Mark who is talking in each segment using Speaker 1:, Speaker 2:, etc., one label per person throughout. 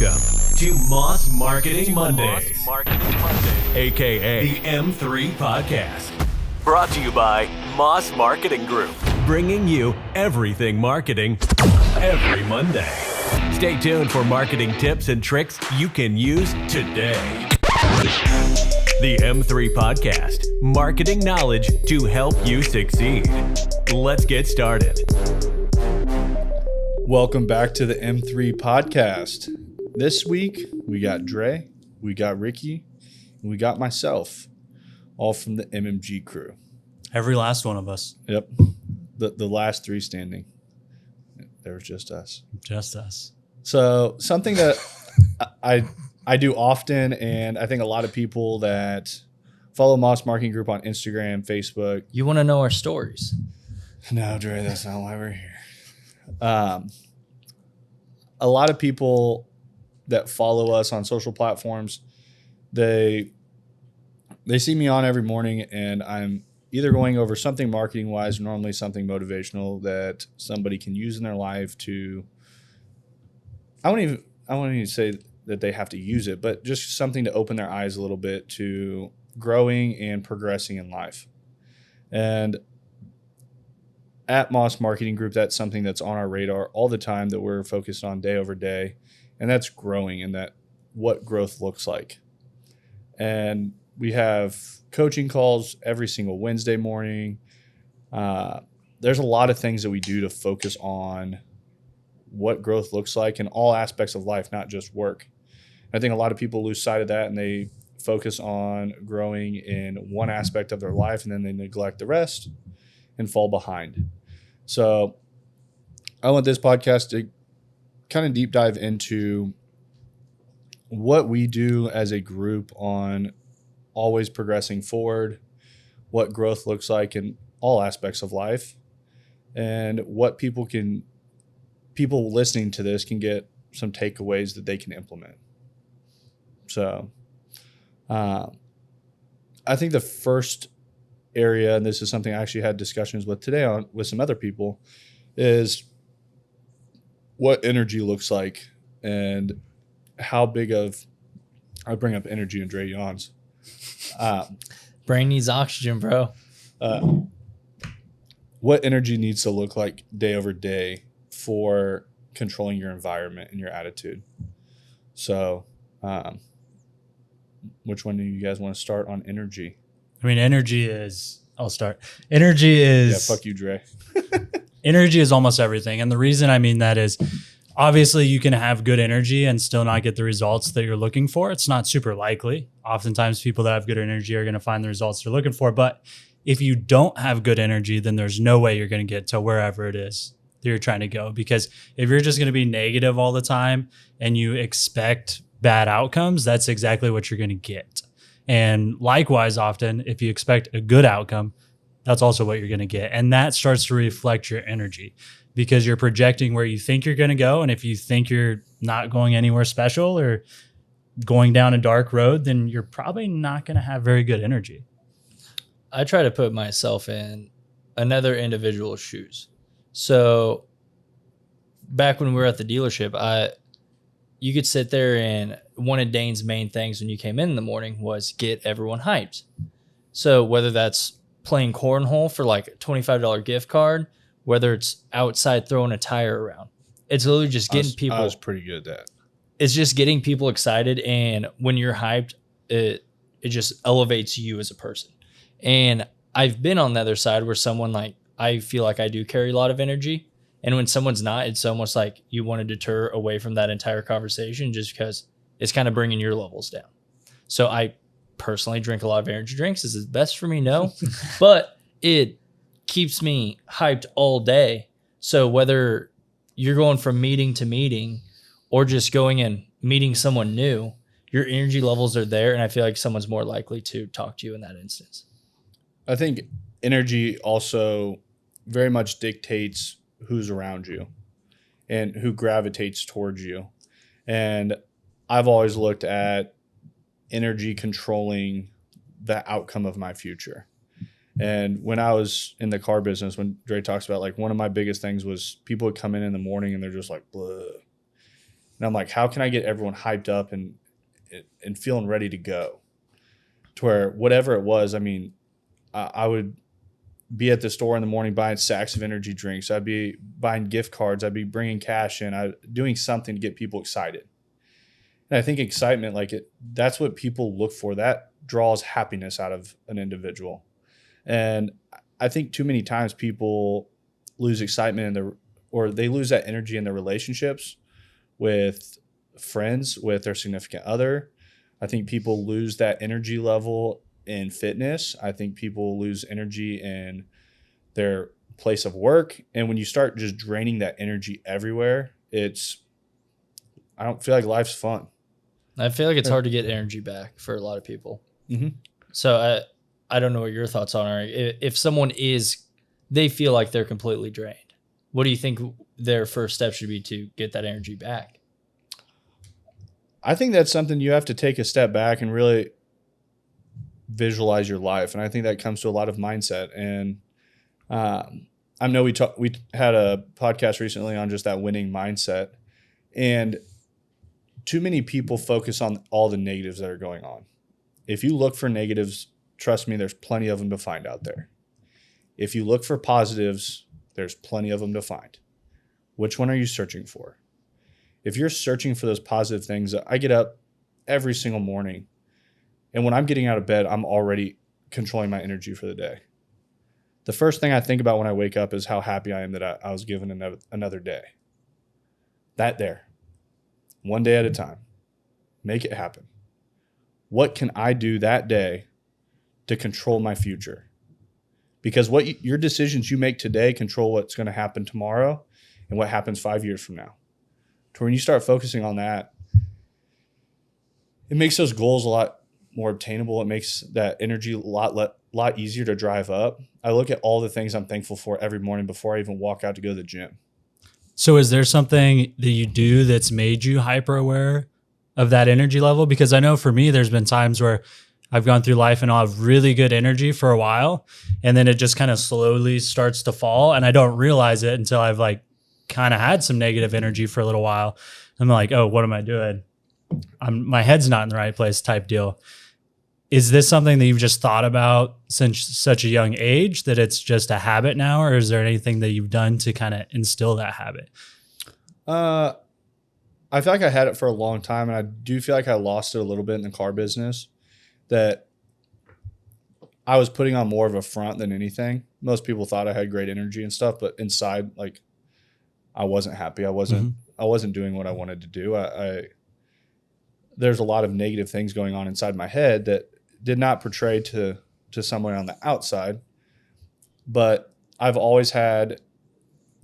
Speaker 1: Welcome to Moss Marketing Mondays, aka the M3 Podcast. Brought to you by Moss Marketing Group, bringing you everything marketing every Monday. Stay tuned for marketing tips and tricks you can use today. The M3 Podcast, marketing knowledge to help you succeed. Let's get started.
Speaker 2: Welcome back to the M3 Podcast. This week, we got Dre, we got Ricky, and we got myself, all from the MMG crew.
Speaker 3: Every last one of us.
Speaker 2: Yep. The last three standing. There was just us.
Speaker 3: Just us.
Speaker 2: So something that I do often, and I think a lot of people that follow Moss Marketing Group on Instagram, Facebook.
Speaker 4: You want to know our stories?
Speaker 2: No, Dre, that's not why we're here. A lot of people that follow us on social platforms, they see me on every morning, and I'm either going over something marketing wise, normally something motivational that somebody can use in their life to. I won't even say that they have to use it, but just something to open their eyes a little bit to growing and progressing in life. And at Moss Marketing Group, that's something that's on our radar all the time that we're focused on day over day. And that's growing and that what growth looks like. And we have coaching calls every single Wednesday morning. There's a lot of things that we do to focus on what growth looks like in all aspects of life, not just work. I think a lot of people lose sight of that and they focus on growing in one aspect of their life and then they neglect the rest and fall behind. So I want this podcast to kind of deep dive into what we do as a group on always progressing forward, what growth looks like in all aspects of life, and what people listening to this can get some takeaways that they can implement. So I think the first area, and this is something I actually had discussions with today with some other people, is what energy looks like and how big of, I bring up energy and Dre yawns.
Speaker 4: Brain needs oxygen, bro.
Speaker 2: What energy needs to look like day over day for controlling your environment and your attitude. So which one do you guys want to start on energy?
Speaker 3: I mean, I'll start. Energy is...
Speaker 2: Yeah, fuck you, Dre.
Speaker 3: Energy is almost everything. And the reason I mean that is obviously you can have good energy and still not get the results that you're looking for. It's not super likely. Oftentimes people that have good energy are going to find the results they're looking for. But if you don't have good energy, then there's no way you're going to get to wherever it is that you're trying to go. Because if you're just going to be negative all the time and you expect bad outcomes, that's exactly what you're going to get. And likewise, often, if you expect a good outcome, that's also what you're going to get. And that starts to reflect your energy because you're projecting where you think you're going to go. And if you think you're not going anywhere special or going down a dark road, then you're probably not going to have very good energy.
Speaker 4: I try to put myself in another individual's shoes. So back when we were at the dealership, you could sit there, and one of Dane's main things when you came in the morning was get everyone hyped. So whether that's playing cornhole for like a $25 gift card, whether it's outside throwing a tire around, it's literally just getting people.
Speaker 2: I was pretty good at that.
Speaker 4: It's just getting people excited, and when you're hyped, it just elevates you as a person. And I've been on the other side where someone I feel like I do carry a lot of energy. And when someone's not, it's almost like you want to deter away from that entire conversation just because it's kind of bringing your levels down. So I personally drink a lot of energy drinks. Is it best for me? No. But it keeps me hyped all day. So whether you're going from meeting to meeting or just going and meeting someone new, your energy levels are there. And I feel like someone's more likely to talk to you in that instance.
Speaker 2: I think energy also very much dictates who's around you and who gravitates towards you. And I've always looked at energy controlling the outcome of my future. And when I was in the car business, when Dre talks about, like, one of my biggest things was people would come in the morning and they're just like, blah. And I'm like, how can I get everyone hyped up and feeling ready to go? To where whatever it was, I mean, I would be at the store in the morning buying sacks of energy drinks. I'd be buying gift cards. I'd be bringing cash in. Doing something to get people excited. And I think excitement, that's what people look for. That draws happiness out of an individual. And I think too many times people lose excitement or they lose that energy in their relationships with friends, with their significant other. I think people lose that energy level in fitness. I think people lose energy in their place of work. And when you start just draining that energy everywhere, I don't feel like life's fun.
Speaker 4: I feel like it's hard to get energy back for a lot of people.
Speaker 2: Mm-hmm.
Speaker 4: So I don't know what your thoughts on are. If someone they feel like they're completely drained, what do you think their first step should be to get that energy back?
Speaker 2: I think that's something you have to take a step back and really visualize your life. And I think that comes to a lot of mindset. And I know we had a podcast recently on just that winning mindset. And too many people focus on all the negatives that are going on. If you look for negatives, trust me, there's plenty of them to find out there. If you look for positives, there's plenty of them to find. Which one are you searching for? If you're searching for those positive things, I get up every single morning, and when I'm getting out of bed, I'm already controlling my energy for the day. The first thing I think about when I wake up is how happy I am that I was given another day. That there. One day at a time. Make it happen. What can I do that day to control my future? Because your decisions you make today control what's going to happen tomorrow and what happens 5 years from now. So when you start focusing on that, it makes those goals a lot more obtainable. It makes that energy a lot easier to drive up. I look at all the things I'm thankful for every morning before I even walk out to go to the gym.
Speaker 3: So is there something that you do that's made you hyper aware of that energy level? Because I know for me, there's been times where I've gone through life and I'll have really good energy for a while, and then it just kind of slowly starts to fall, and I don't realize it until I've kind of had some negative energy for a little while. I'm like, oh, what am I doing? My head's not in the right place type deal. Is this something that you've just thought about since such a young age that it's just a habit now, or is there anything that you've done to kind of instill that habit?
Speaker 2: I feel like I had it for a long time, and I do feel like I lost it a little bit in the car business, that I was putting on more of a front than anything. Most people thought I had great energy and stuff, but inside, I wasn't happy. I wasn't doing what I wanted to do. There's a lot of negative things going on inside my head that did not portray to someone on the outside. But I've always had,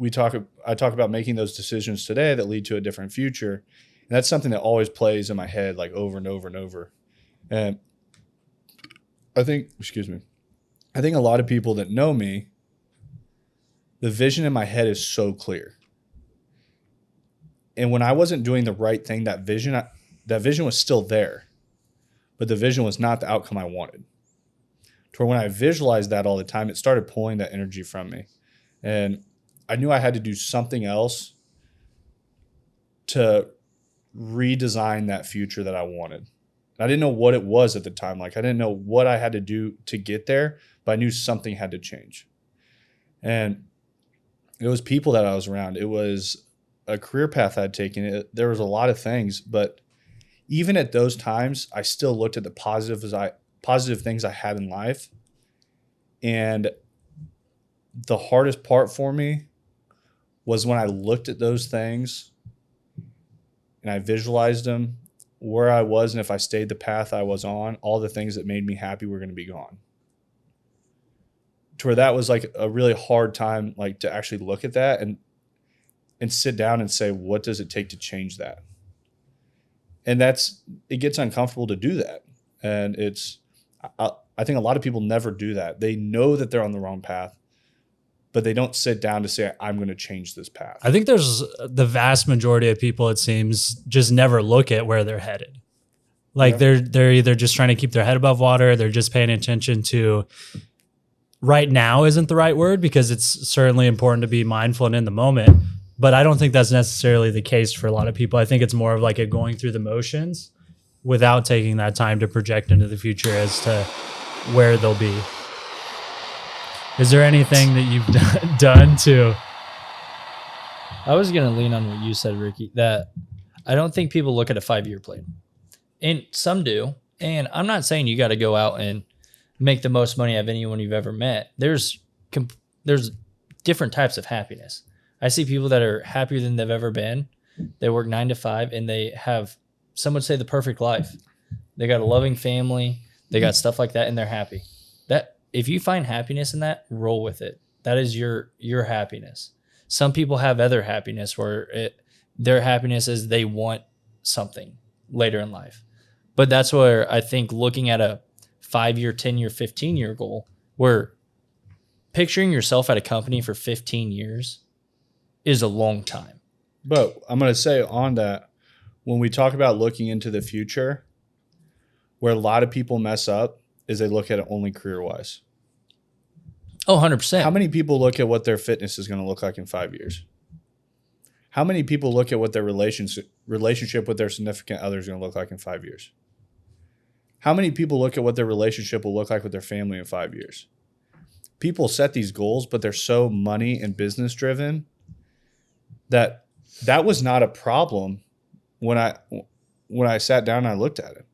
Speaker 2: I talk about making those decisions today that lead to a different future. And that's something that always plays in my head over and over and over. And I think a lot of people that know me, the vision in my head is so clear. And when I wasn't doing the right thing, that vision was still there, but the vision was not the outcome I wanted. To where when I visualized that all the time, it started pulling that energy from me. And I knew I had to do something else to redesign that future that I wanted. I didn't know what it was at the time. I didn't know what I had to do to get there, but I knew something had to change. And it was people that I was around. It was a career path I'd taken. There was a lot of things, but even at those times, I still looked at the positive things I had in life. And the hardest part for me was when I looked at those things and I visualized them, where I was, and if I stayed the path I was on, all the things that made me happy were going to be gone. To where that was a really hard time, to actually look at that and sit down and say, what does it take to change that? And it gets uncomfortable to do that. And I think a lot of people never do that. They know that they're on the wrong path, but they don't sit down to say, I'm going to change this path.
Speaker 3: I think there's the vast majority of people, it seems, just never look at where they're headed. They're either just trying to keep their head above water. They're just paying attention to right now isn't the right word, because it's certainly important to be mindful and in the moment. But I don't think that's necessarily the case for a lot of people. I think it's more of like a going through the motions without taking that time to project into the future as to where they'll be. Is there anything that you've done to...
Speaker 4: I was going to lean on what you said, Ricky, that I don't think people look at a 5-year plan. And some do. And I'm not saying you got to go out and make the most money of anyone you've ever met. There's different types of happiness. I see people that are happier than they've ever been. They work 9 to 5 and they have, some would say, the perfect life. They got a loving family. They got stuff like that and they're happy. That if you find happiness in that, roll with it. That is your happiness. Some people have other happiness where their happiness is they want something later in life. But that's where I think looking at a 5-year, 10-year, 15-year goal, where picturing yourself at a company for 15 years is a long time.
Speaker 2: But I'm going to say on that, when we talk about looking into the future, where a lot of people mess up is they look at it only career-wise.
Speaker 4: Oh, 100%.
Speaker 2: How many people look at what their fitness is going to look like in 5 years? How many people look at what their relationship with their significant other is going to look like in 5 years? How many people look at what their relationship will look like with their family in 5 years? People set these goals, but they're so money and business driven that was not a problem when I sat down and I looked at it.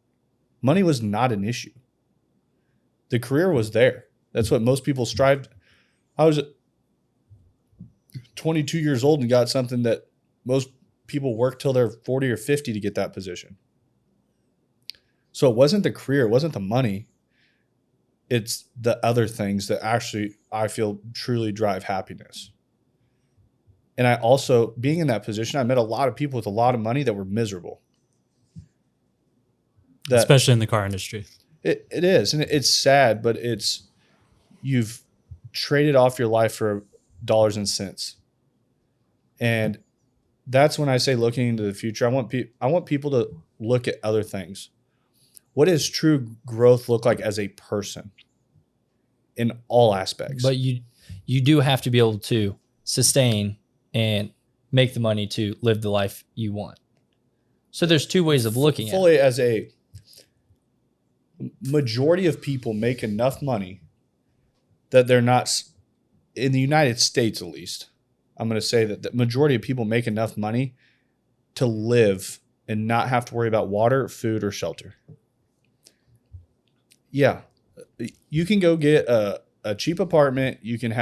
Speaker 2: Money was not an issue. The career was there. That's what most people strived. I was 22 years old and got something that most people work till they're 40 or 50 to get that position. So it wasn't the career, it wasn't the money. It's the other things that actually I feel truly drive happiness. And I also, being in that position, I met a lot of people with a lot of money that were miserable.
Speaker 3: Especially in the car industry.
Speaker 2: It is. And it's sad, but you've traded off your life for dollars and cents. And that's when I say looking into the future. I want people to look at other things. What does true growth look like as a person in all aspects?
Speaker 4: But you do have to be able to sustain and make the money to live the life you want. So there's two ways of looking at it.
Speaker 2: Fully, as a majority of people make enough money that they're not, in the United States at least, I'm going to say that the majority of people make enough money to live and not have to worry about water, food, or shelter. Yeah, you can go get a cheap apartment. You can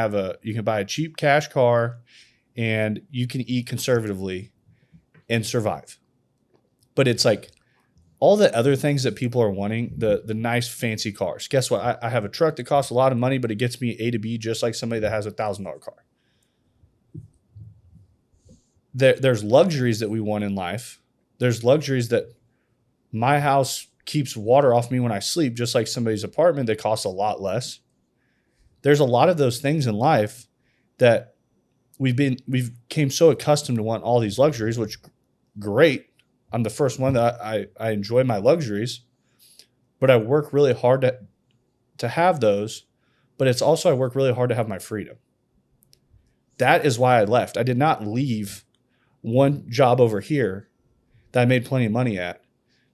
Speaker 2: buy a cheap cash car, and you can eat conservatively and survive. But it's like all the other things that people are wanting, the nice fancy cars. Guess what? I have a truck that costs a lot of money, but it gets me A to B just like somebody that has $1,000 car. There's luxuries that we want in life. There's luxuries that my house keeps water off me when I sleep, just like somebody's apartment that costs a lot less. There's a lot of those things in life that we've came so accustomed to want all these luxuries, which great. I'm the first one that I enjoy my luxuries, but I work really hard to have those. But it's also I work really hard to have my freedom. That is why I left. I did not leave one job over here that I made plenty of money at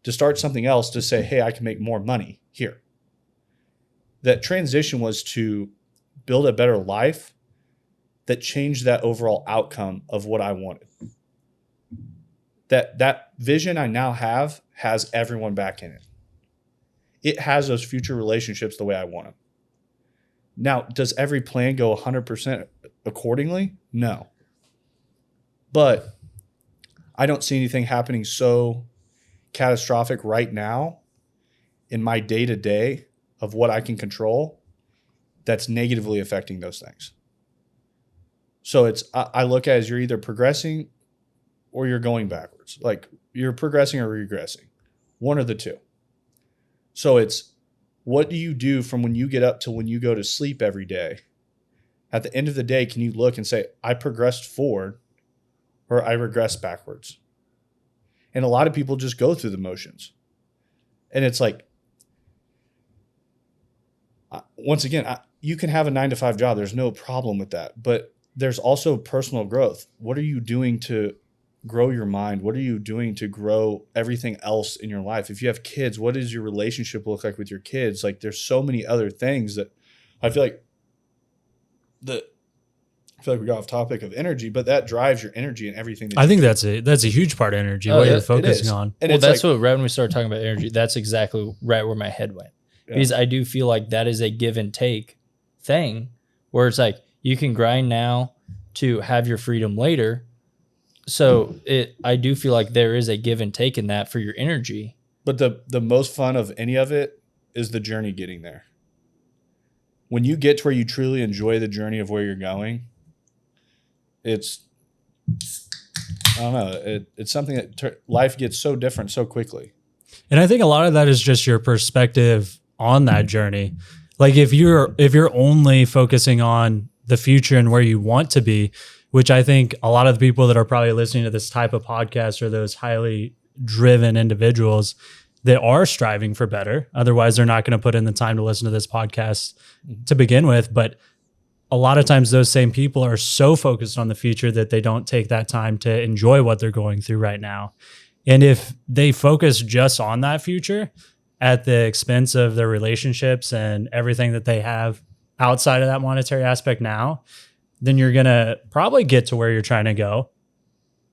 Speaker 2: to start something else to say, hey, I can make more money here. That transition was to build a better life that changed that overall outcome of what I wanted. That vision I now have has everyone back in it. It has those future relationships the way I want them. Now, does every plan go 100% accordingly? No. But I don't see anything happening so catastrophic right now in my day-to-day of what I can control that's negatively affecting those things. So I look at it as you're either progressing or you're going backwards. Like you're progressing or regressing. One of the two. So it's what do you do from when you get up to when you go to sleep every day? At the end of the day, can you look and say, I progressed forward or I regressed backwards? And a lot of people just go through the motions. And it's like, once again, you can have a 9-to-5 job. There's no problem with that. But there's also personal growth. What are you doing to grow your mind? What are you doing to grow everything else in your life? If you have kids, what does your relationship look like with your kids? Like, there's so many other things that I feel like we got off topic of energy, but that drives your energy and everything.
Speaker 3: I think that's a huge part of energy. What you're focusing on.
Speaker 4: And well, that's what, right when we started talking about energy, that's exactly right where my head went. Yeah. Because I do feel like that is a give and take thing where it's like, you can grind now to have your freedom later. So I do feel like there is a give and take in that for your energy.
Speaker 2: But the most fun of any of it is the journey getting there. When you get to where you truly enjoy the journey of where you're going, it's, I don't know, it's something that life gets so different so quickly.
Speaker 3: And I think a lot of that is just your perspective on that journey. Like if you're only focusing on the future and where you want to be, which I think a lot of the people that are probably listening to this type of podcast are those highly driven individuals that are striving for better. Otherwise, they're not going to put in the time to listen to this podcast to begin with. But a lot of times those same people are so focused on the future that they don't take that time to enjoy what they're going through right now. And if they focus just on that future at the expense of their relationships and everything that they have outside of that monetary aspect now, then you're going to probably get to where you're trying to go.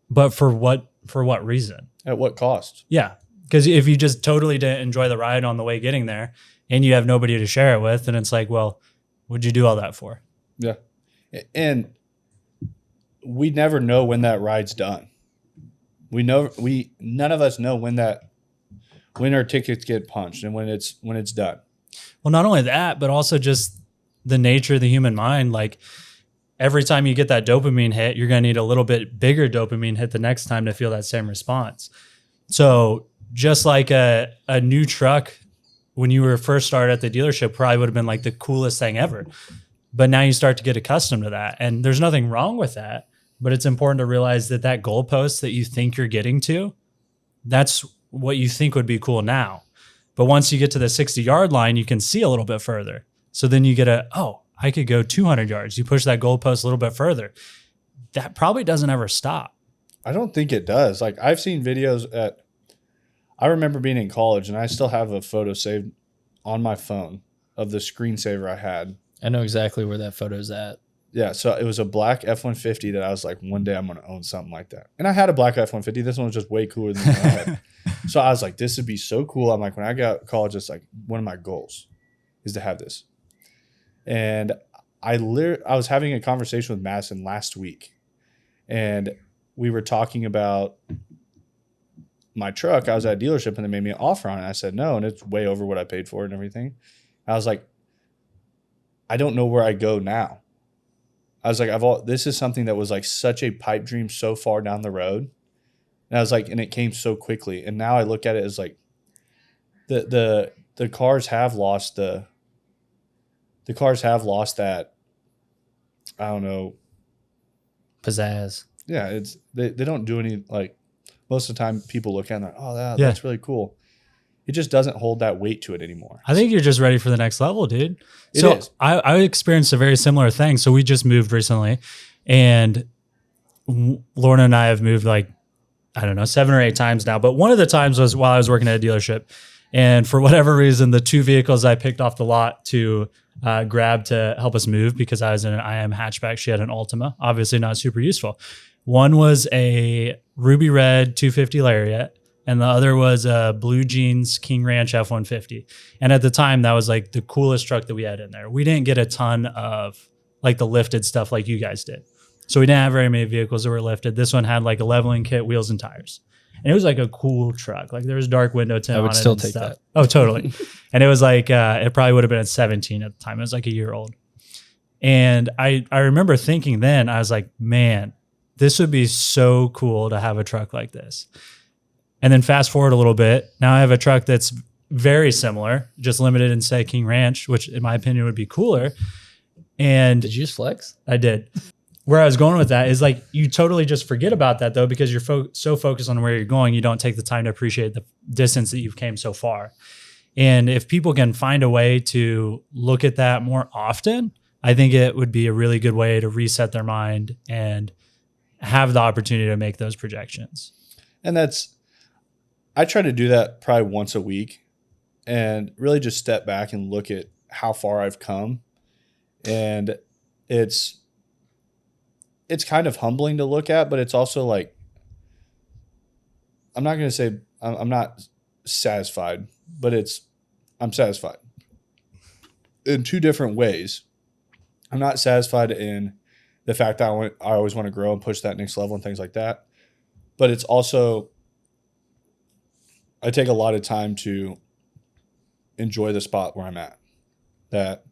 Speaker 3: But for what reason?
Speaker 2: At what cost?
Speaker 3: Yeah. Because if you just totally didn't enjoy the ride on the way getting there and you have nobody to share it with, then it's like, well, what'd you do all that for?
Speaker 2: Yeah. And we never know when that ride's done. None of us know when our tickets get punched and when it's done.
Speaker 3: Well, not only that, but also just the nature of the human mind. Like every time you get that dopamine hit, you're going to need a little bit bigger dopamine hit the next time to feel that same response. So just like a new truck, when you were first started at the dealership, probably would have been like the coolest thing ever. But now you start to get accustomed to that. And there's nothing wrong with that. But it's important to realize that goalpost that you think you're getting to, that's what you think would be cool now. But once you get to the 60-yard line, you can see a little bit further. So then you get I could go 200 yards. You push that goalpost a little bit further. That probably doesn't ever stop.
Speaker 2: I don't think it does. Like I've seen videos I remember being in college and I still have a photo saved on my phone of the screensaver I had.
Speaker 4: I know exactly where that photo's at.
Speaker 2: Yeah, so it was a black F-150 that I was like, one day I'm going to own something like that. And I had a black F-150. This one was just way cooler than the one I had. So I was like, this would be so cool. I'm like, when I got to college, it's like one of my goals is to have this. And I was having a conversation with Madison last week. And we were talking about my truck. I was at a dealership and they made me an offer on it. I said no, and it's way over what I paid for it and everything. I was like, I don't know where I go now. I was like, this is something that was like such a pipe dream so far down the road. And I was like, and it came so quickly. And now I look at it as like the cars have lost that, I don't know,
Speaker 4: pizzazz.
Speaker 2: Yeah, they don't do any, like most of the time people look at it and they're like, that's really cool. It just doesn't hold that weight to it anymore.
Speaker 3: I think you're just ready for the next level, dude.
Speaker 2: It
Speaker 3: so
Speaker 2: is.
Speaker 3: I experienced a very similar thing. So we just moved recently, and Lorna and I have moved like, I don't know, 7 or 8 times now. But one of the times was while I was working at a dealership. And for whatever reason, the 2 vehicles I picked off the lot to grab to help us move, because I was in an IM hatchback, she had an Altima, obviously not super useful. One was a ruby red 250 Lariat, and the other was a Blue Jeans King Ranch F-150. And at the time, that was like the coolest truck that we had in there. We didn't get a ton of like the lifted stuff like you guys did. So we didn't have very many vehicles that were lifted. This one had like a leveling kit, wheels and tires. And it was like a cool truck. Like there was dark window tint on it.
Speaker 4: I would still take that.
Speaker 3: Oh, totally. And it was like, it probably would have been at 17 at the time. It was like a year old. And I remember thinking then, I was like, man, this would be so cool to have a truck like this. And then fast forward a little bit. Now I have a truck that's very similar, just limited in say King Ranch, which in my opinion would be cooler. And
Speaker 4: did you just flex?
Speaker 3: I did. Where I was going with that is like, you totally just forget about that though, because you're so focused on where you're going, you don't take the time to appreciate the distance that you've came so far. And if people can find a way to look at that more often, I think it would be a really good way to reset their mind and have the opportunity to make those projections.
Speaker 2: And I try to do that probably once a week and really just step back and look at how far I've come. And it's kind of humbling to look at, but it's also like, I'm not going to say I'm not satisfied, but I'm satisfied in two different ways. I'm not satisfied in the fact that I always want to grow and push that next level and things like that. But it's also, I take a lot of time to enjoy the spot where I'm at. That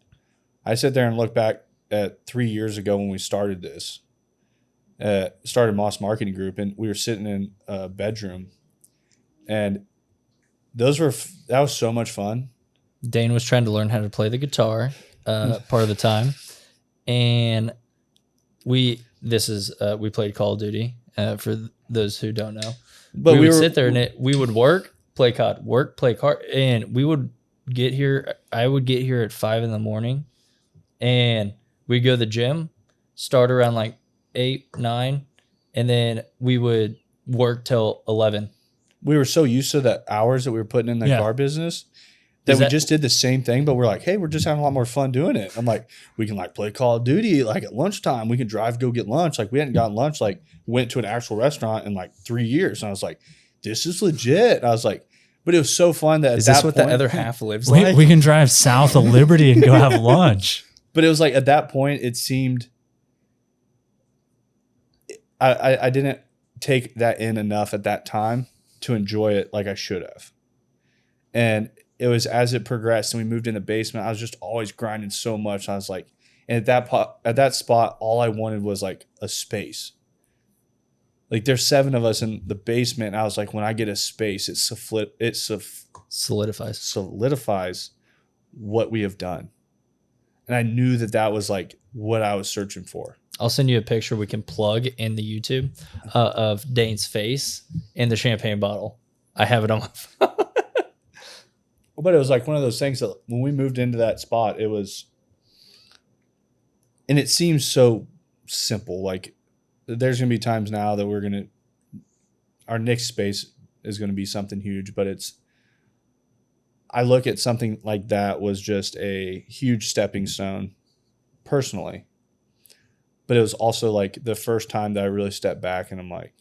Speaker 2: I sit there and look back at 3 years ago when we started this, started Moss Marketing Group, and we were sitting in a bedroom, and that was so much fun.
Speaker 4: Dane was trying to learn how to play the guitar part of the time, and we played Call of Duty for those who don't know. But we would sit there and we would work, play COD, play COD, and we would get here. I would get here at 5 a.m, and we'd go to the gym, start around like 8, 9, and then we would work till 11.
Speaker 2: We were so used to the hours that we were putting in the car business that we just did the same thing, but we're like, hey, we're just having a lot more fun doing it. I'm like, we can like play Call of Duty like at lunchtime. We can drive, go get lunch. Like we hadn't gotten lunch, like went to an actual restaurant in like 3 years. And I was like, this is legit. And I was like, but it was so fun that
Speaker 4: is this what the other half lives like?
Speaker 3: We can drive south of Liberty and go have lunch.
Speaker 2: But it was like at that point, it seemed I didn't take that in enough at that time to enjoy it like I should have. And it was as it progressed and we moved in the basement, I was just always grinding so much. I was like, and at that spot, all I wanted was like a space. Like there's 7 of us in the basement. And I was like, when I get a space, it solidifies what we have done. And I knew that was like what I was searching for.
Speaker 4: I'll send you a picture we can plug in the YouTube of Dane's face in the champagne bottle. I have it on my phone.
Speaker 2: But it was like one of those things that when we moved into that spot, it was, and it seems so simple. Like there's going to be times now that our next space is going to be something huge, but I look at something like that was just a huge stepping stone personally. But it was also like the first time that I really stepped back and I'm like,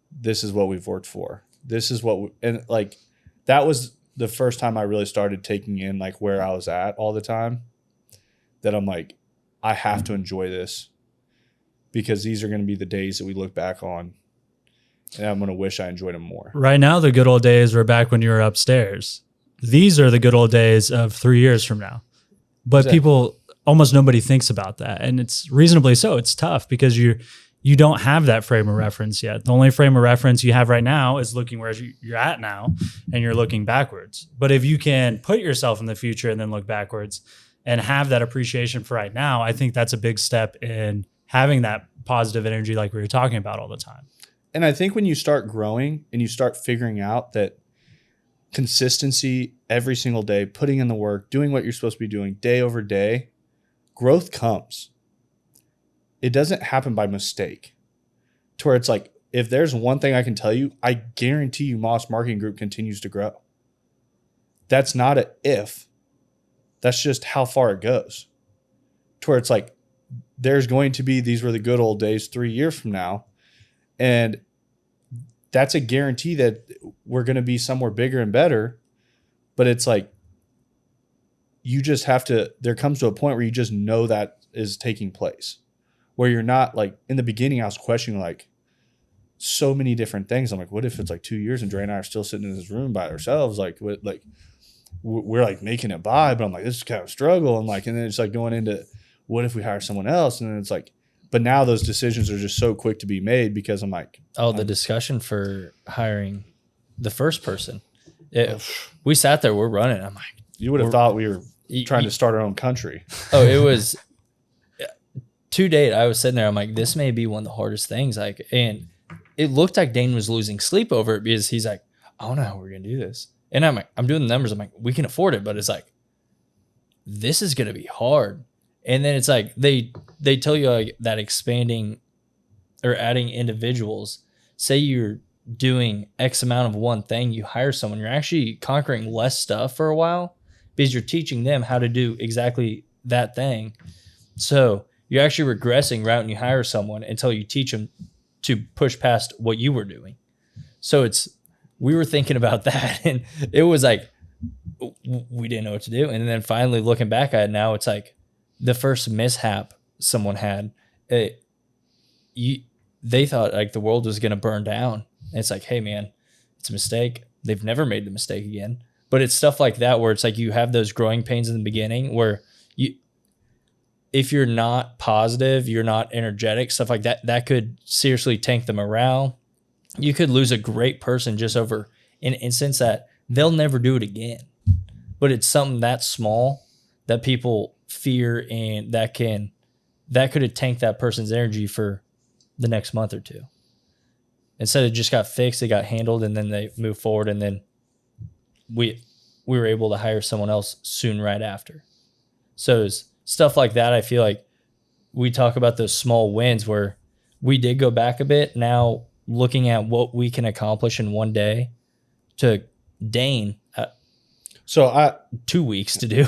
Speaker 2: this is what we've worked for. This is what and like, that was the first time I really started taking in like where I was at all the time, that I'm like, I have to enjoy this because these are going to be the days that we look back on and I'm going to wish I enjoyed them more.
Speaker 3: Right now, the good old days were back when you were upstairs. These are the good old days of 3 years from now. But exactly. Almost nobody thinks about that. And it's reasonably so. It's tough because you don't have that frame of reference yet. The only frame of reference you have right now is looking where you're at now and you're looking backwards. But if you can put yourself in the future and then look backwards and have that appreciation for right now, I think that's a big step in having that positive energy like we were talking about all the time.
Speaker 2: And I think when you start growing and you start figuring out that consistency every single day, putting in the work, doing what you're supposed to be doing day over day, growth comes. It doesn't happen by mistake. To where it's like, if there's one thing I can tell you, I guarantee you Moss Marketing Group continues to grow. That's not an if. That's just how far it goes. To where it's like, there's going to be, these were the good old days 3 years from now. And that's a guarantee that we're going to be somewhere bigger and better. But it's like, you just have to, there comes to a point where you just know that is taking place. Where you're not like, in the beginning, I was questioning like so many different things. I'm like, what if it's like 2 years and Dre and I are still sitting in this room by ourselves? Like, we're like making it by, but I'm like, this is kind of a struggle. And then it's like going into, what if we hire someone else? And then it's like, but now those decisions are just so quick to be made because I'm like,
Speaker 4: the discussion for hiring the first person. We sat there, we're running. I'm like,
Speaker 2: you would have thought we were trying to start our own country.
Speaker 4: Oh, it was to date. I was sitting there. I'm like, this may be one of the hardest things. Like, and it looked like Dane was losing sleep over it because he's like, I don't know how we're going to do this. And I'm like, I'm doing the numbers. I'm like, we can afford it, but it's like, this is going to be hard. And then it's like they tell you like that expanding or adding individuals, say you're doing X amount of one thing, you hire someone, you're actually conquering less stuff for a while because you're teaching them how to do exactly that thing. So you're actually regressing right when you hire someone until you teach them to push past what you were doing. So we were thinking about that, and it was like, we didn't know what to do. And then finally looking back at it now, it's like the first mishap someone had, they thought like the world was going to burn down. And it's like, hey man, it's a mistake. They've never made the mistake again. But it's stuff like that where it's like you have those growing pains in the beginning where if you're not positive, you're not energetic, stuff like that, that could seriously tank the morale. You could lose a great person just over an instance that they'll never do it again. But it's something that small that people fear, and that could have tanked that person's energy for the next month or two. Instead it just got fixed, it got handled, and then they moved forward, and then we were able to hire someone else soon right after. So it's stuff like that. I feel like we talk about those small wins where we did go back a bit. Now looking at what we can accomplish in one day to Dane, 2 weeks to do.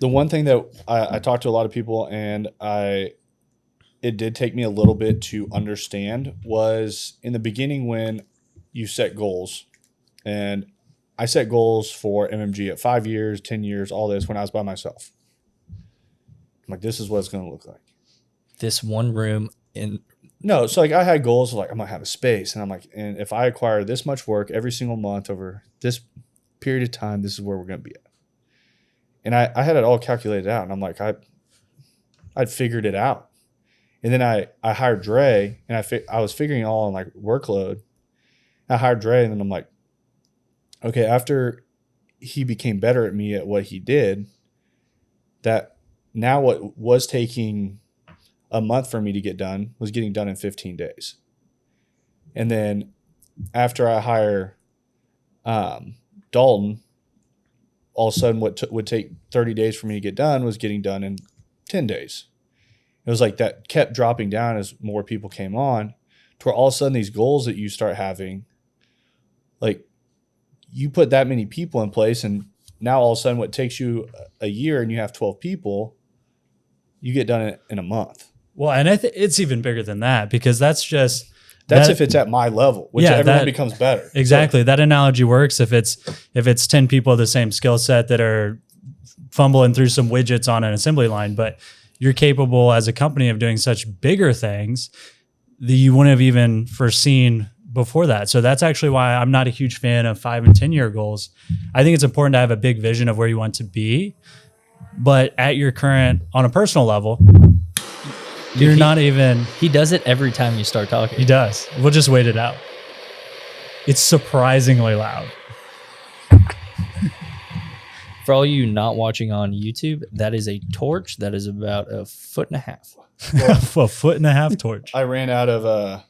Speaker 2: The one thing that I talked to a lot of people, and it did take me a little bit to understand, was in the beginning when you set goals. And I set goals for MMG at 5 years, 10 years, all this when I was by myself. I'm like, this is what it's going to look like.
Speaker 4: This one room
Speaker 2: No, so like I had goals like I'm going to have a space. And I'm like, and if I acquire this much work every single month over this period of time, this is where we're going to be at. And I had it all calculated out. And I'm like, I'd figured it out. And then I hired Dre, and I was figuring it all on like workload. I hired Dre, and then I'm like, okay, after he became better at me at what he did, that now what was taking a month for me to get done was getting done in 15 days. And then after I hire Dalton, all of a sudden what would take 30 days for me to get done was getting done in 10 days. It was like that kept dropping down as more people came on, to where all of a sudden these goals that you start having, like you put that many people in place, and now all of a sudden what takes you a year and you have 12 people, you get done in a month.
Speaker 3: Well, and it's even bigger than that, because that's
Speaker 2: if it's at my level, which everyone becomes better.
Speaker 3: Exactly. So that analogy works if it's 10 people of the same skill set that are fumbling through some widgets on an assembly line, but you're capable as a company of doing such bigger things that you wouldn't have even foreseen before that. So that's actually why I'm not a huge fan of 5 and 10 year goals. I think it's important to have a big vision of where you want to be, but at your current, on a personal level, you're not even.
Speaker 4: He does it every time you start talking.
Speaker 3: He does. We'll just wait it out. It's surprisingly loud.
Speaker 4: For all you not watching on YouTube, that is a torch that is about 1.5
Speaker 3: feet. A 1.5 foot torch.
Speaker 2: I ran out of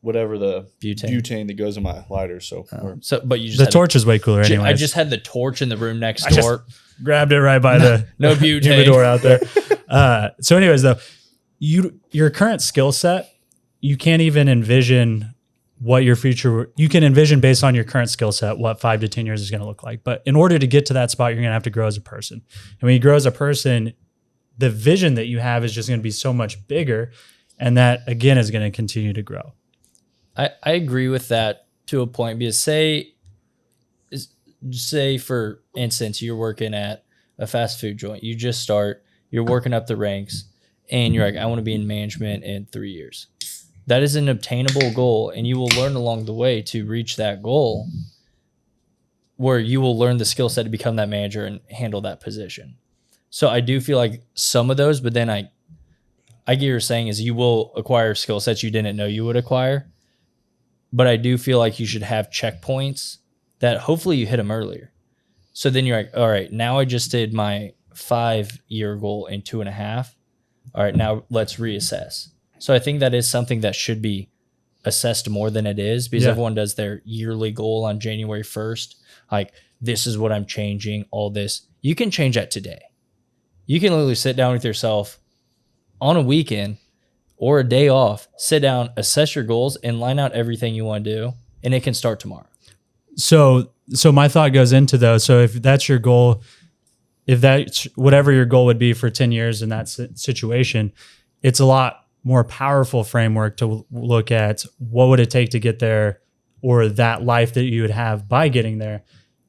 Speaker 2: whatever the
Speaker 4: butane
Speaker 2: that goes in my lighter.
Speaker 4: But you just
Speaker 3: the torch is way cooler anyway.
Speaker 4: I just had the torch in the room next door.
Speaker 3: Grabbed it right by the
Speaker 4: no butane
Speaker 3: humidor out there. So anyways, though, your current skill set, you can't even envision what your future, you can envision based on your current skill set, what 5 to 10 years is going to look like. But in order to get to that spot, you're going to have to grow as a person. And when you grow as a person, the vision that you have is just going to be so much bigger. And that, again, is going to continue to grow.
Speaker 4: I agree with that to a point, because say for instance, you're working at a fast food joint. You just start, you're working up the ranks, and you're like, I want to be in management in 3 years. That is an obtainable goal, and you will learn along the way to reach that goal, where you will learn the skill set to become that manager and handle that position. So I do feel like some of those, but then I get what you're saying is you will acquire skill sets you didn't know you would acquire. But I do feel like you should have checkpoints that hopefully you hit them earlier. So then you're like, all right, now I just did my 5-year goal in 2.5. All right, now let's reassess. So I think that is something that should be assessed more than it is, because everyone does their yearly goal on January 1st. Like, this is what I'm changing, all this. You can change that today. You can literally sit down with yourself on a weekend or a day off, sit down, assess your goals, and line out everything you want to do, and it can start tomorrow.
Speaker 3: So my thought goes into those. So if that's your goal, if that's whatever your goal would be for 10 years in that situation, it's a lot more powerful framework to look at what would it take to get there, or that life that you would have by getting there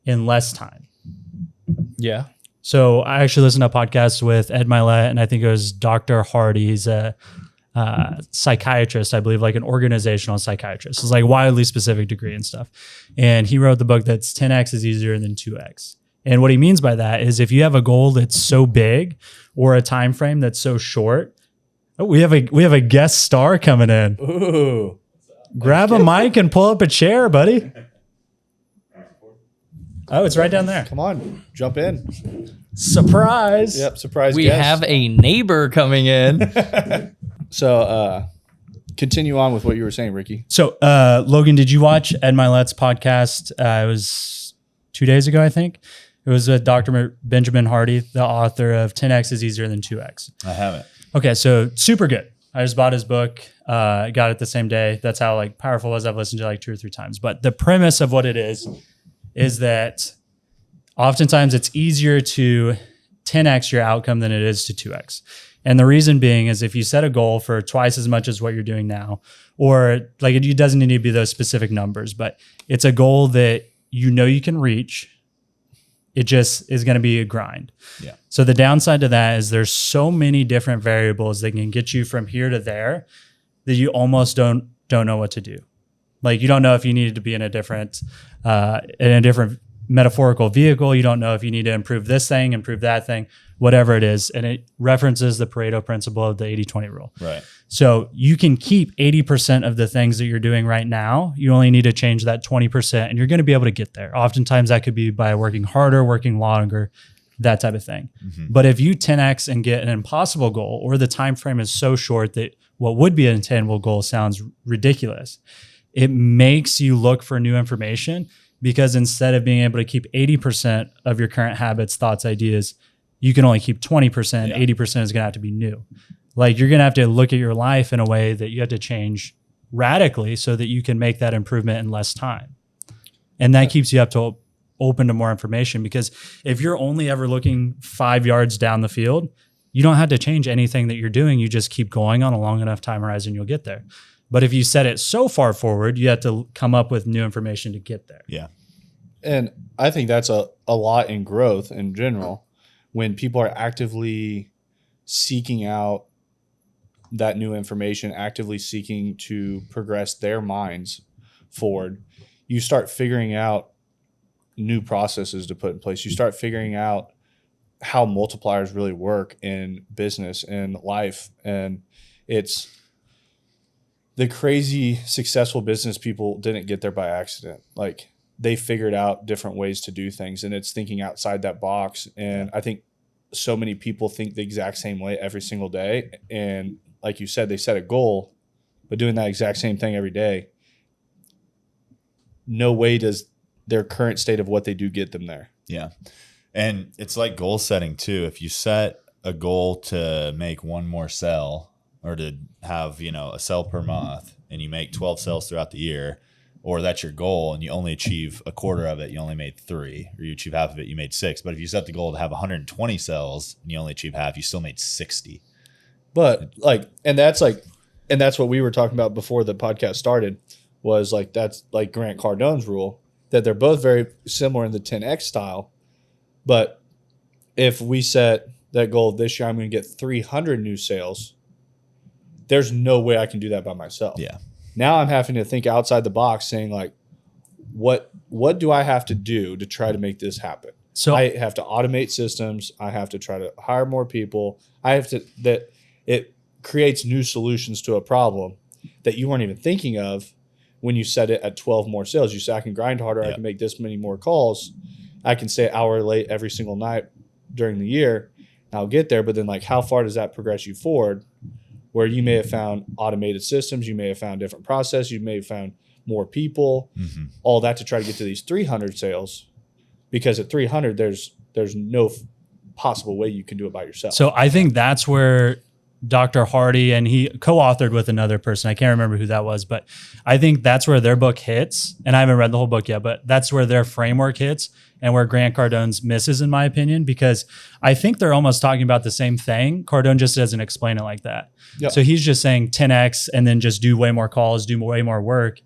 Speaker 3: in less time.
Speaker 4: Yeah.
Speaker 3: So I actually listened to a podcast with Ed Milet, and I think it was Dr. Hardy. He's a psychiatrist, I believe, like an organizational psychiatrist. It's like widely specific degree and stuff. And he wrote the book that's 10x is easier than 2x. And what he means by that is if you have a goal that's so big or a time frame that's so short. Oh, we have a guest star coming in.
Speaker 2: Ooh.
Speaker 3: Grab a mic and pull up a chair, buddy. Oh, it's right down there.
Speaker 2: Come on, jump in.
Speaker 3: Surprise.
Speaker 2: Yep, surprise
Speaker 4: We
Speaker 2: guest.
Speaker 4: have a neighbor coming in.
Speaker 2: So continue on with what you were saying, Ricky.
Speaker 3: So, Logan, did you watch Ed Milet's podcast? It was 2 days ago, I think. It was with Dr. Benjamin Hardy, the author of 10X is Easier Than 2X.
Speaker 5: I haven't.
Speaker 3: Okay, so super good. I just bought his book, got it the same day. That's how like powerful it was. I've listened to it like 2 or 3 times. But the premise of what it is that oftentimes it's easier to 10X your outcome than it is to 2X. And the reason being is if you set a goal for twice as much as what you're doing now, or like it doesn't need to be those specific numbers, but it's a goal that you know you can reach. It just is going to be a grind.
Speaker 5: Yeah.
Speaker 3: So the downside to that is there's so many different variables that can get you from here to there that you almost don't know what to do. Like you don't know if you needed to be in a different metaphorical vehicle. You don't know if you need to improve this thing, improve that thing, whatever it is. And it references the Pareto principle of the 80-20 rule.
Speaker 5: Right.
Speaker 3: So you can keep 80% of the things that you're doing right now. You only need to change that 20% and you're going to be able to get there. Oftentimes that could be by working harder, working longer, that type of thing. Mm-hmm. But if you 10X and get an impossible goal, or the time frame is so short that what would be an attainable goal sounds ridiculous, it makes you look for new information, because instead of being able to keep 80% of your current habits, thoughts, ideas, you can only keep 20%. Yeah. 80% is going to have to be new. Like you're going to have to look at your life in a way that you have to change radically so that you can make that improvement in less time. And that keeps you up to open to more information, because if you're only ever looking 5 yards down the field, you don't have to change anything that you're doing. You just keep going on a long enough time horizon, you'll get there. But if you set it so far forward, you have to come up with new information to get there.
Speaker 5: Yeah.
Speaker 2: And I think that's a lot in growth in general. When people are actively seeking out that new information, actively seeking to progress their minds forward, you start figuring out new processes to put in place. You start figuring out how multipliers really work in business and life. And it's the crazy successful business people didn't get there by accident. Like they figured out different ways to do things, and it's thinking outside that box. And I think so many people think the exact same way every single day. And like you said, they set a goal, but doing that exact same thing every day, no way does their current state of what they do get them there.
Speaker 5: Yeah. And it's like goal setting too. If you set a goal to make one more sale, or to have, a sale per month, and you make 12 sales throughout the year, or that's your goal and you only achieve a quarter of it, you only made 3, or you achieve half of it, you made 6. But if you set the goal to have 120 sales and you only achieve half, you still made 60.
Speaker 2: But and that's what we were talking about before the podcast started, was like, that's like Grant Cardone's rule, that they're both very similar in the 10X style. But if we set that goal this year, I'm going to get 300 new sales, there's no way I can do that by myself.
Speaker 5: Yeah.
Speaker 2: Now I'm having to think outside the box, saying like, what do I have to do to try to make this happen? So I have to automate systems. I have to try to hire more people. It creates new solutions to a problem that you weren't even thinking of when you set it at 12 more sales. You say, I can grind harder. Yep. I can make this many more calls. I can stay an hour late every single night during the year. I'll get there. But then like, how far does that progress you forward? Where you may have found automated systems, you may have found different processes, you may have found more people, all that to try to get to these 300 sales. Because at 300, there's no possible way you can do it by yourself.
Speaker 3: So I think that's where Dr. Hardy, and he co-authored with another person. I can't remember who that was, but I think that's where their book hits. And I haven't read the whole book yet, but that's where their framework hits and where Grant Cardone's misses, in my opinion, because I think they're almost talking about the same thing. Cardone just doesn't explain it like that.
Speaker 2: Yep.
Speaker 3: So he's just saying 10X and then just do way more calls, do way more work.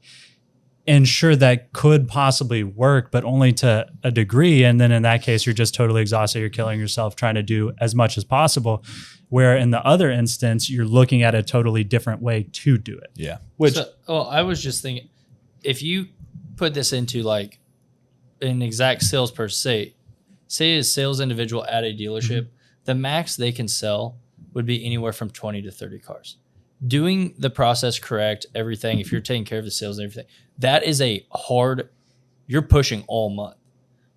Speaker 3: And sure, that could possibly work, but only to a degree. And then in that case, you're just totally exhausted. You're killing yourself trying to do as much as possible. Where in the other instance, you're looking at a totally different way to do it.
Speaker 5: Yeah.
Speaker 2: Which
Speaker 4: I was just thinking, if you put this into like an exact salesperson, say a sales individual at a dealership, the max they can sell would be anywhere from 20 to 30 cars. Doing the process correct, everything, if you're taking care of the sales and everything, that is a hard, you're pushing all month.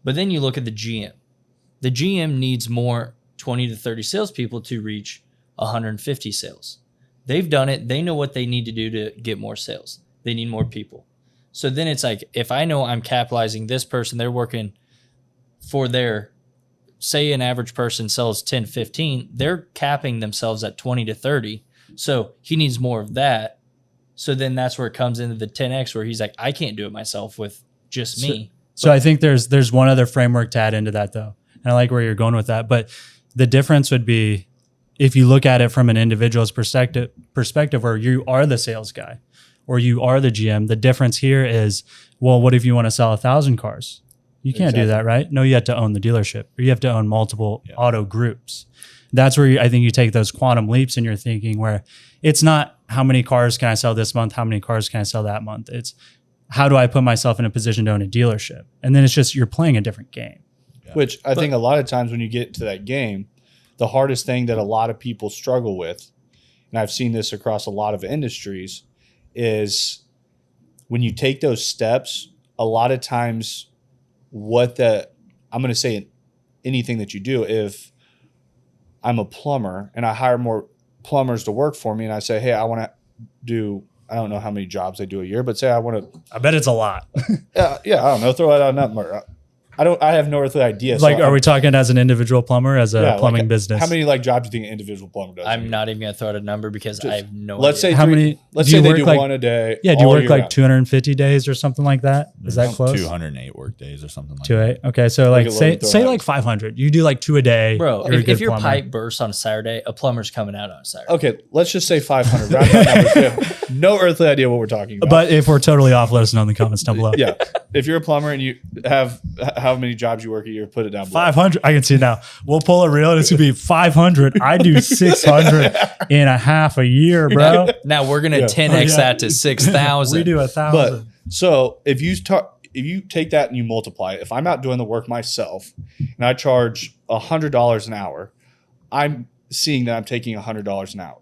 Speaker 4: But then you look at the GM. The GM needs more 20 to 30 salespeople to reach 150 sales. They've done it. They know what they need to do to get more sales. They need more people. So then it's like, if I know I'm capitalizing this person, they're working for their, say an average person sells 10, 15, they're capping themselves at 20 to 30. So he needs more of that. So then that's where it comes into the 10X where he's like, I can't do it myself with just me.
Speaker 3: So I think there's one other framework to add into that though. And I like where you're going with that. But the difference would be if you look at it from an individual's perspective where you are the sales guy or you are the GM, the difference here is, well, what if you want to sell 1,000 cars? You can't do that, right? No, you have to own the dealership or you have to own multiple auto groups. That's where I think you take those quantum leaps in your thinking where it's not how many cars can I sell this month? How many cars can I sell that month? It's how do I put myself in a position to own a dealership? And then it's just, you're playing a different game.
Speaker 2: Which I think a lot of times when you get to that game, the hardest thing that a lot of people struggle with, and I've seen this across a lot of industries, is when you take those steps, a lot of times I'm going to say anything that you do, if I'm a plumber and I hire more plumbers to work for me and I say, hey, I want to do, I don't know how many jobs they do a year, but say I want to.
Speaker 3: I bet it's a lot.
Speaker 2: I don't know. Throw it out a number. I have no earthly idea.
Speaker 3: Like, are we talking as an individual plumber, as a plumbing
Speaker 2: like,
Speaker 3: business?
Speaker 2: How many jobs do you think an individual plumber does?
Speaker 4: I'm not even going to throw out a number because I have no
Speaker 2: let's
Speaker 4: idea.
Speaker 2: say
Speaker 3: how many?
Speaker 2: Let's say they do one a day.
Speaker 3: Yeah, do you
Speaker 2: all
Speaker 3: work
Speaker 2: year
Speaker 3: like
Speaker 2: round.
Speaker 3: 250 days or something like that? Is that close?
Speaker 5: 208 work days or something like
Speaker 3: 208. Okay, so like say like 500. You do like 2 a day.
Speaker 4: Bro,
Speaker 3: You're a
Speaker 4: if
Speaker 3: good
Speaker 4: your
Speaker 3: plumber.
Speaker 4: pipe bursts on a Saturday, a plumber's coming out on a Saturday.
Speaker 2: Okay, let's just say 500. Round that number. We have no earthly idea what we're talking about.
Speaker 3: But if we're totally off, let us know in the comments down below.
Speaker 2: yeah, if you're a plumber and you have how many jobs you work a year, put it down below.
Speaker 3: 500. I can see it now. We'll pull a reel and it's gonna be 500. I do 600 in a half a year, bro.
Speaker 4: Now we're going to 10X that to 6,000.
Speaker 3: We do 1,000.
Speaker 2: But so if you take that and you multiply it, if I'm out doing the work myself and I charge $100 an hour, I'm seeing that I'm taking $100 an hour.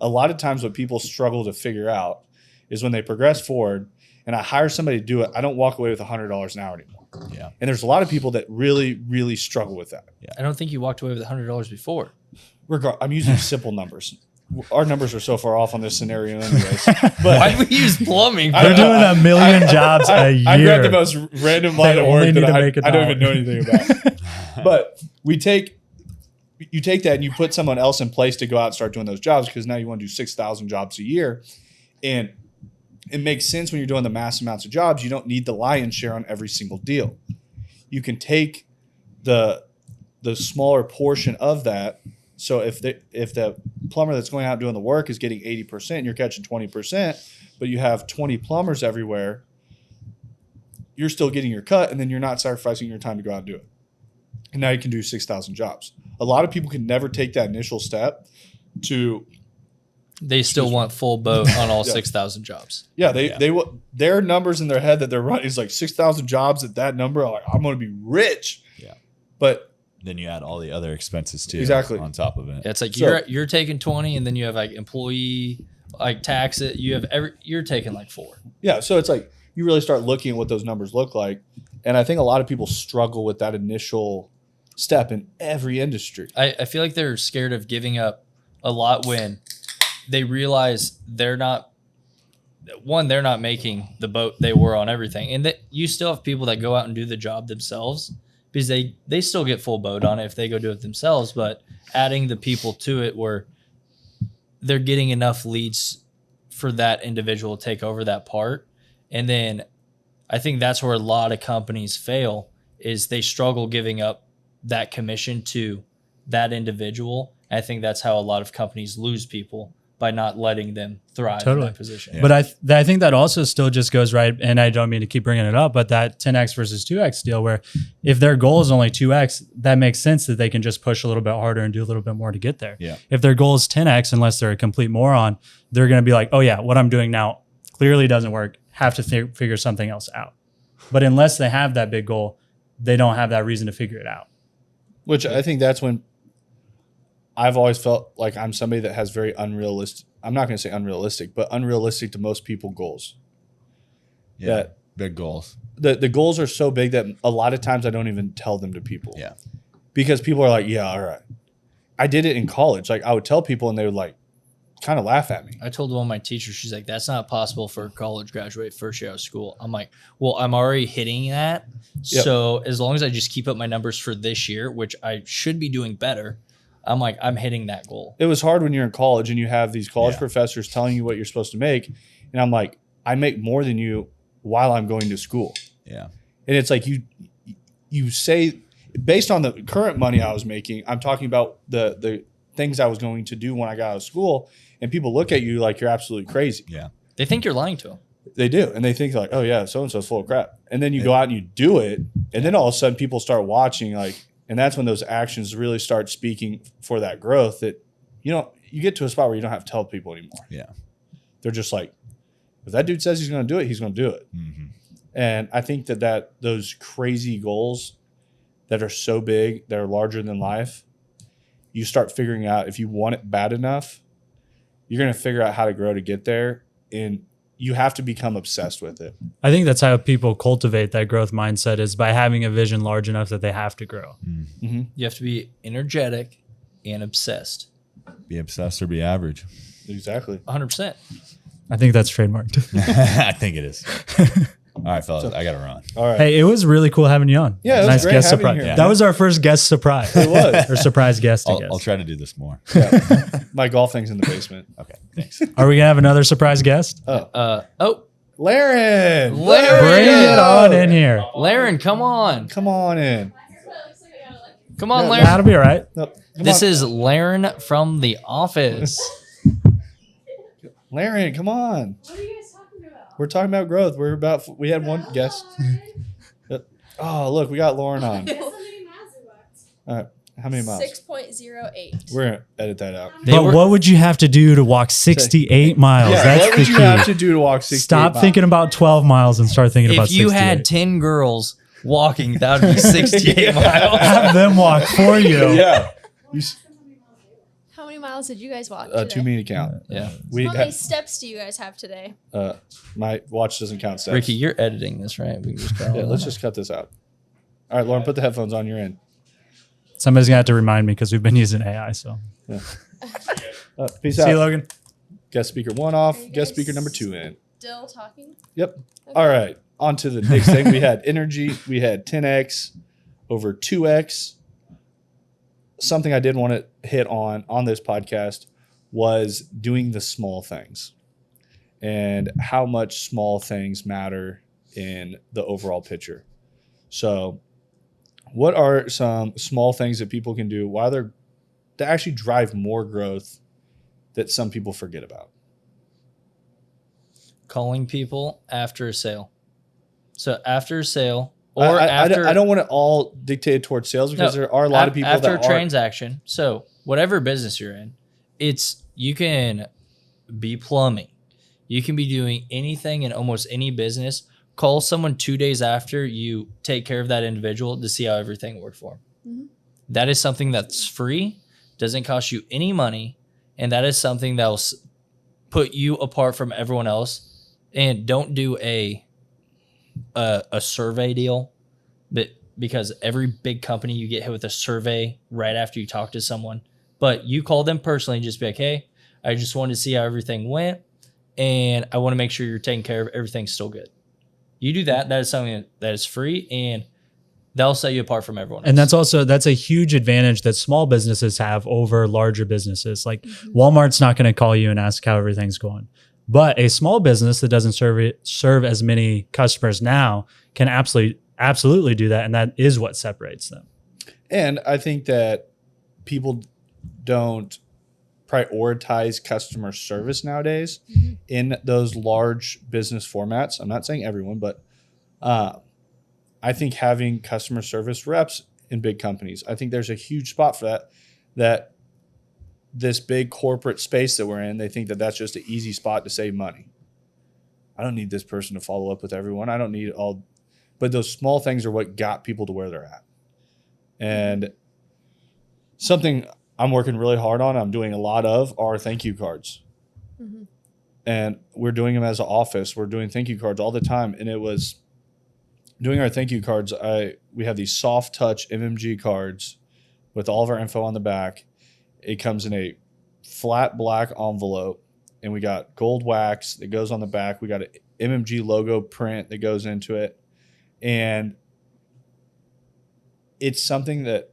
Speaker 2: A lot of times what people struggle to figure out is when they progress forward and I hire somebody to do it, I don't walk away with $100 an hour anymore.
Speaker 5: Yeah.
Speaker 2: And there's a lot of people that really, really struggle with that.
Speaker 4: I don't think you walked away with $100 before.
Speaker 2: I'm using simple numbers. Our numbers are so far off on this scenario anyways. But
Speaker 4: Why do we use plumbing?
Speaker 3: They're doing a million jobs a year.
Speaker 2: I grabbed the most random line of
Speaker 3: only
Speaker 2: work
Speaker 3: need
Speaker 2: that
Speaker 3: to make
Speaker 2: I don't
Speaker 3: $1.
Speaker 2: even know anything about. But you take that and you put someone else in place to go out and start doing those jobs because now you want to do 6,000 jobs a year. And it makes sense when you're doing the mass amounts of jobs. You don't need the lion's share on every single deal. You can take the smaller portion of that. So if the plumber that's going out doing the work is getting 80%, you're catching 20%, but you have 20 plumbers everywhere, you're still getting your cut, and then you're not sacrificing your time to go out and do it. And now you can do 6,000 jobs. A lot of people can never take that initial step to.
Speaker 4: They still want full boat on all 6,000 jobs.
Speaker 2: Yeah, they their numbers in their head that they're running is like 6,000 jobs at that number. Like, I'm going to be rich.
Speaker 5: Yeah.
Speaker 2: But
Speaker 5: then you add all the other expenses too.
Speaker 2: Exactly.
Speaker 5: On top of it.
Speaker 4: It's like
Speaker 2: So-
Speaker 4: you're taking 20 and then you have like employee, like tax it. You have you're taking like 4.
Speaker 2: yeah, so it's like you really start looking at what those numbers look like. And I think a lot of people struggle with that initial step in every industry.
Speaker 4: I feel like they're scared of giving up a lot when they realize they're not making the boat they were on everything. And that you still have people that go out and do the job themselves because they still get full boat on it if they go do it themselves, but adding the people to it where they're getting enough leads for that individual to take over that part. And then I think that's where a lot of companies fail, is they struggle giving up that commission to that individual. I think that's how a lot of companies lose people, by not letting them thrive in that position.
Speaker 3: Yeah. But I think that also still just goes right, and I don't mean to keep bringing it up, but that 10x versus 2x deal, where if their goal is only 2x, that makes sense that they can just push a little bit harder and do a little bit more to get there.
Speaker 5: Yeah.
Speaker 3: If their goal is 10x, unless they're a complete moron, they're going to be like, oh yeah, what I'm doing now clearly doesn't work. Have to figure something else out. But unless they have that big goal, they don't have that reason to figure it out.
Speaker 2: Which I think that's when I've always felt like I'm somebody that has very unrealistic, I'm not going to say unrealistic, but unrealistic to most people goals.
Speaker 5: Yeah.
Speaker 2: That
Speaker 5: Big goals.
Speaker 2: the goals are so big that a lot of times I don't even tell them to people.
Speaker 5: Yeah.
Speaker 2: Because people are like, yeah, all right. I did it in college. Like I would tell people and they would like kind of laugh at me.
Speaker 4: I told one of my teachers, she's like, that's not possible for a college graduate first year out of school. I'm like, well, I'm already hitting that.
Speaker 2: Yep.
Speaker 4: So as long as I just keep up my numbers for this year, which I should be doing better, I'm like, I'm hitting that goal.
Speaker 2: It was hard when you're in college and you have these college
Speaker 5: Yeah.
Speaker 2: professors telling you what you're supposed to make. And I'm like, I make more than you while I'm going to school.
Speaker 5: Yeah.
Speaker 2: And it's like you say, based on the current money I was making, I'm talking about the things I was going to do when I got out of school, and people look at you like you're absolutely crazy.
Speaker 5: Yeah.
Speaker 4: They think you're lying to them.
Speaker 2: They do. And they think like, oh yeah, so-and-so's full of crap. And then you go out and you do it. And then all of a sudden people start watching, like, and that's when those actions really start speaking for that growth, that, you know, you get to a spot where you don't have to tell people anymore.
Speaker 5: Yeah.
Speaker 2: They're just like, if that dude says he's going to do it, he's going to do it.
Speaker 5: Mm-hmm.
Speaker 2: And I think that those crazy goals that are so big, that are larger than life, you start figuring out if you want it bad enough, you're going to figure out how to grow to get there. And you have to become obsessed with it.
Speaker 3: I think that's how people cultivate that growth mindset, is by having a vision large enough that they have to grow.
Speaker 2: Mm-hmm.
Speaker 4: You have to be energetic and obsessed.
Speaker 5: Be obsessed or be average.
Speaker 2: Exactly.
Speaker 4: 100%.
Speaker 3: I think that's trademarked.
Speaker 5: I think it is. All right, fellas, I got to run.
Speaker 2: All right.
Speaker 3: Hey, it was really cool having you on.
Speaker 2: Yeah, it was
Speaker 3: nice
Speaker 2: great
Speaker 3: guest
Speaker 2: having you
Speaker 3: surprise.
Speaker 2: here.
Speaker 3: That was our first guest surprise.
Speaker 2: It was.
Speaker 3: Or surprise guest, I guess.
Speaker 5: I'll try to do this more.
Speaker 2: Yeah. My golf thing's in the basement.
Speaker 5: Okay, thanks.
Speaker 3: Are we gonna have another surprise guest?
Speaker 2: Laren!
Speaker 3: Bring it on in here.
Speaker 4: Laren, come on.
Speaker 2: Come on in.
Speaker 4: Come on,
Speaker 2: Yeah,
Speaker 4: Laren.
Speaker 3: That'll be all right.
Speaker 2: Nope. Come
Speaker 4: This
Speaker 2: on.
Speaker 4: is Laren from The Office.
Speaker 2: Laren, come on.
Speaker 6: What are you guys talking about?
Speaker 2: We're talking about growth. We had one guest. Oh, look, we got Lauren on.
Speaker 6: Guess how many miles we walked?
Speaker 2: All right. How many miles?
Speaker 6: 6.08.
Speaker 2: We're going to edit that out.
Speaker 4: They
Speaker 3: But
Speaker 4: were-
Speaker 3: what would you have to do to walk 68 miles?
Speaker 2: Yeah,
Speaker 3: That's
Speaker 2: what
Speaker 3: the
Speaker 2: would you have
Speaker 3: key.
Speaker 2: to do to walk 68
Speaker 3: Stop
Speaker 2: miles?
Speaker 3: thinking about 12 miles and start thinking about
Speaker 4: If you
Speaker 3: 68.
Speaker 4: had 10 girls walking, that would be 68 miles.
Speaker 3: Have them walk for you.
Speaker 2: Yeah. You s-
Speaker 6: How many miles did you guys walk
Speaker 2: too
Speaker 6: today?
Speaker 2: many to count.
Speaker 4: Yeah.
Speaker 2: We
Speaker 6: How many
Speaker 2: had,
Speaker 6: steps do you guys have today?
Speaker 2: my watch doesn't count steps.
Speaker 4: Ricky, you're editing this, right? We can just go.
Speaker 2: Yeah, let's just cut this out. All right, Lauren, put the headphones on your end.
Speaker 3: Somebody's gonna have to remind me because we've been using AI. So
Speaker 2: Peace
Speaker 3: see
Speaker 2: out.
Speaker 3: you, Logan.
Speaker 2: Guest speaker 1 off.
Speaker 6: Are you
Speaker 2: Guest
Speaker 6: guys
Speaker 2: speaker number 2 in.
Speaker 6: Still talking?
Speaker 2: Yep. All right. On to the next thing. We had energy. We had 10x over 2x. Something I did want to hit on this podcast was doing the small things and how much small things matter in the overall picture. So, what are some small things that people can do while they're to actually drive more growth that some people forget about?
Speaker 4: Calling people after a sale. So after a sale, or after
Speaker 2: I don't want it all dictated towards sales because
Speaker 4: No,
Speaker 2: there are a lot of people
Speaker 4: after
Speaker 2: that
Speaker 4: a
Speaker 2: are.
Speaker 4: transaction. So whatever business you're in, you can be plumbing, you can be doing anything in almost any business. Call someone 2 days after you take care of that individual to see how everything worked for them.
Speaker 6: Mhm.
Speaker 4: That is something that's free, doesn't cost you any money, and that is something that will put you apart from everyone else. And don't do a survey deal, but because every big company you get hit with a survey right after you talk to someone. But you call them personally and just be like, hey, I just wanted to see how everything went, and I want to make sure you're taking care of everything's still good. You do that. That is something that is free, and They'll set you apart from everyone else.
Speaker 3: And that's a huge advantage that small businesses have over larger businesses. Like Walmart's not going to call you and ask how everything's going. But a small business that doesn't serve as many customers now can absolutely do that. And that is what separates them.
Speaker 2: And I think that people don't prioritize customer service nowadays in those large business formats. I'm not saying everyone, but I think having customer service reps in big companies, I think there's a huge spot for that this big corporate space that we're in, they think that that's just an easy spot to save money. I don't need this person to follow up with everyone. I don't need all, but those small things are what got people to where they're at. And something I'm working really hard on, I'm doing a lot of, are thank you cards. And we're doing them as an office. We're doing thank you cards all the time. And it was doing our thank you cards. We have these soft touch MMG cards with all of our info on the back. It comes in a flat black envelope, and we got gold wax that goes on the back. We got an MMG logo print that goes into it. And it's something that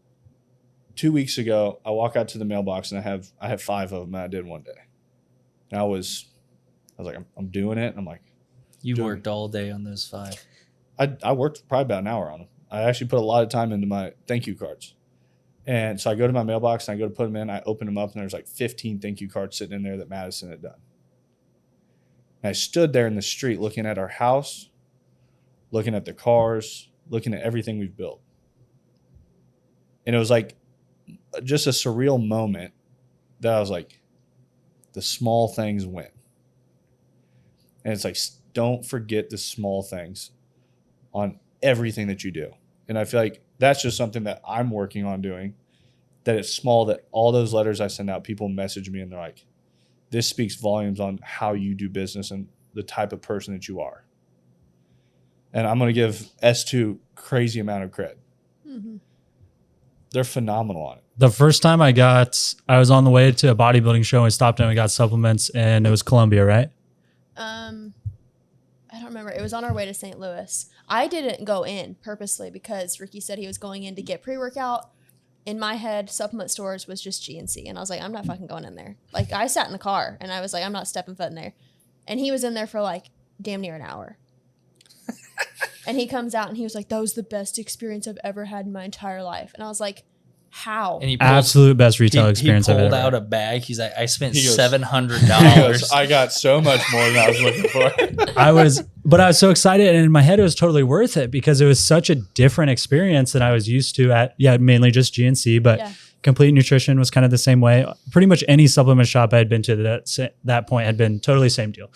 Speaker 2: 2 weeks ago, I walk out to the mailbox and I have 5 of them that I did one day. And I was like, I'm doing it. And I'm like,
Speaker 4: You worked all day on those 5.
Speaker 2: I worked probably about an hour on them. I actually put a lot of time into my thank you cards. And so I go to my mailbox and I go to put them in. I open them up and there's like 15 thank you cards sitting in there that Madison had done. And I stood there in the street looking at our house, looking at the cars, looking at everything we've built. And it was like just a surreal moment that I was like, the small things win. And it's like, don't forget the small things on everything that you do. And I feel like that's just something that I'm working on doing, that it's small, that all those letters I send out, people message me and they're like, this speaks volumes on how you do business and the type of person that you are. And I'm going to give S2 crazy amount of credit. They're phenomenal on it.
Speaker 3: The first time I was on the way to a bodybuilding show and we stopped and we got supplements, and it was Columbia, right?
Speaker 6: I don't remember. It was on our way to St. Louis. I didn't go in purposely because Ricky said he was going in to get pre-workout. In my head, supplement stores was just GNC. And I was like, I'm not fucking going in there. Like, I sat in the car and I was like, I'm not stepping foot in there. And he was in there for like damn near an hour. And he comes out and he was like, that was the best experience I've ever had in my entire life. And I was like, how?
Speaker 4: And he
Speaker 3: Absolute best retail experience
Speaker 4: He
Speaker 3: I've
Speaker 4: pulled
Speaker 3: ever
Speaker 4: out
Speaker 3: had.
Speaker 4: a bag. He's like, I spent
Speaker 2: He goes-
Speaker 4: $700.
Speaker 2: I got so much more than I was looking for.
Speaker 3: I was so excited, and in my head it was totally worth it because it was such a different experience than I was used to at mainly just GNC, but
Speaker 6: Yeah.
Speaker 3: Complete Nutrition was kind of the same way. Pretty much any supplement shop I had been to that point had been totally same deal.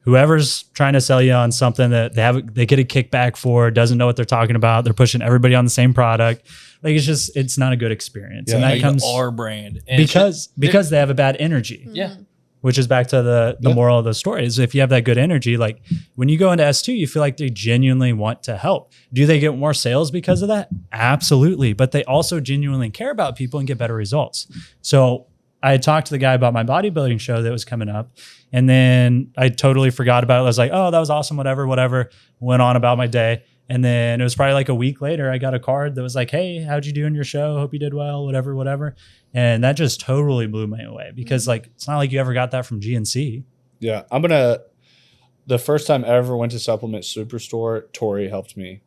Speaker 3: Whoever's trying to sell you on something that they get a kickback for, doesn't know what they're talking about. They're pushing everybody on the same product. Like, it's not a good experience.
Speaker 2: Yeah,
Speaker 3: and that
Speaker 4: Like
Speaker 3: comes
Speaker 4: our brand. And it's
Speaker 3: because they have a bad energy.
Speaker 4: yeah.
Speaker 3: Which is back to the moral of the story is if you have that good energy, like when you go into S2, you feel like they genuinely want to help. Do they get more sales because of that? Absolutely. But they also genuinely care about people and get better results. So I had talked to the guy about my bodybuilding show that was coming up, and then I totally forgot about it. I was like, oh, that was awesome, whatever. Went on about my day. And then it was probably like a week later, I got a card that was like, hey, how'd you do in your show? Hope you did well, whatever. And that just totally blew me away because like, it's not like you ever got that from GNC.
Speaker 2: Yeah. The first time I ever went to Supplement Superstore, Tori helped me.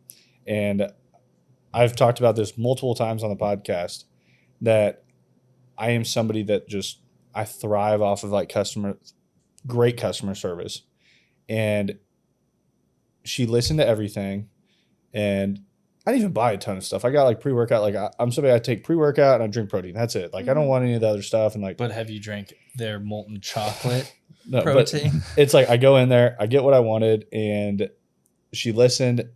Speaker 2: And I've talked about this multiple times on the podcast that I am somebody that I thrive off of like great customer service. And she listened to everything. And I didn't even buy a ton of stuff. I got like pre-workout. Like I'm somebody, I take pre-workout and I drink protein. That's it. Like I don't want any of the other stuff. And like,
Speaker 4: But have you drank their molten chocolate
Speaker 2: no, but
Speaker 4: protein?
Speaker 2: it's like I go in there, I get what I wanted, and she listened.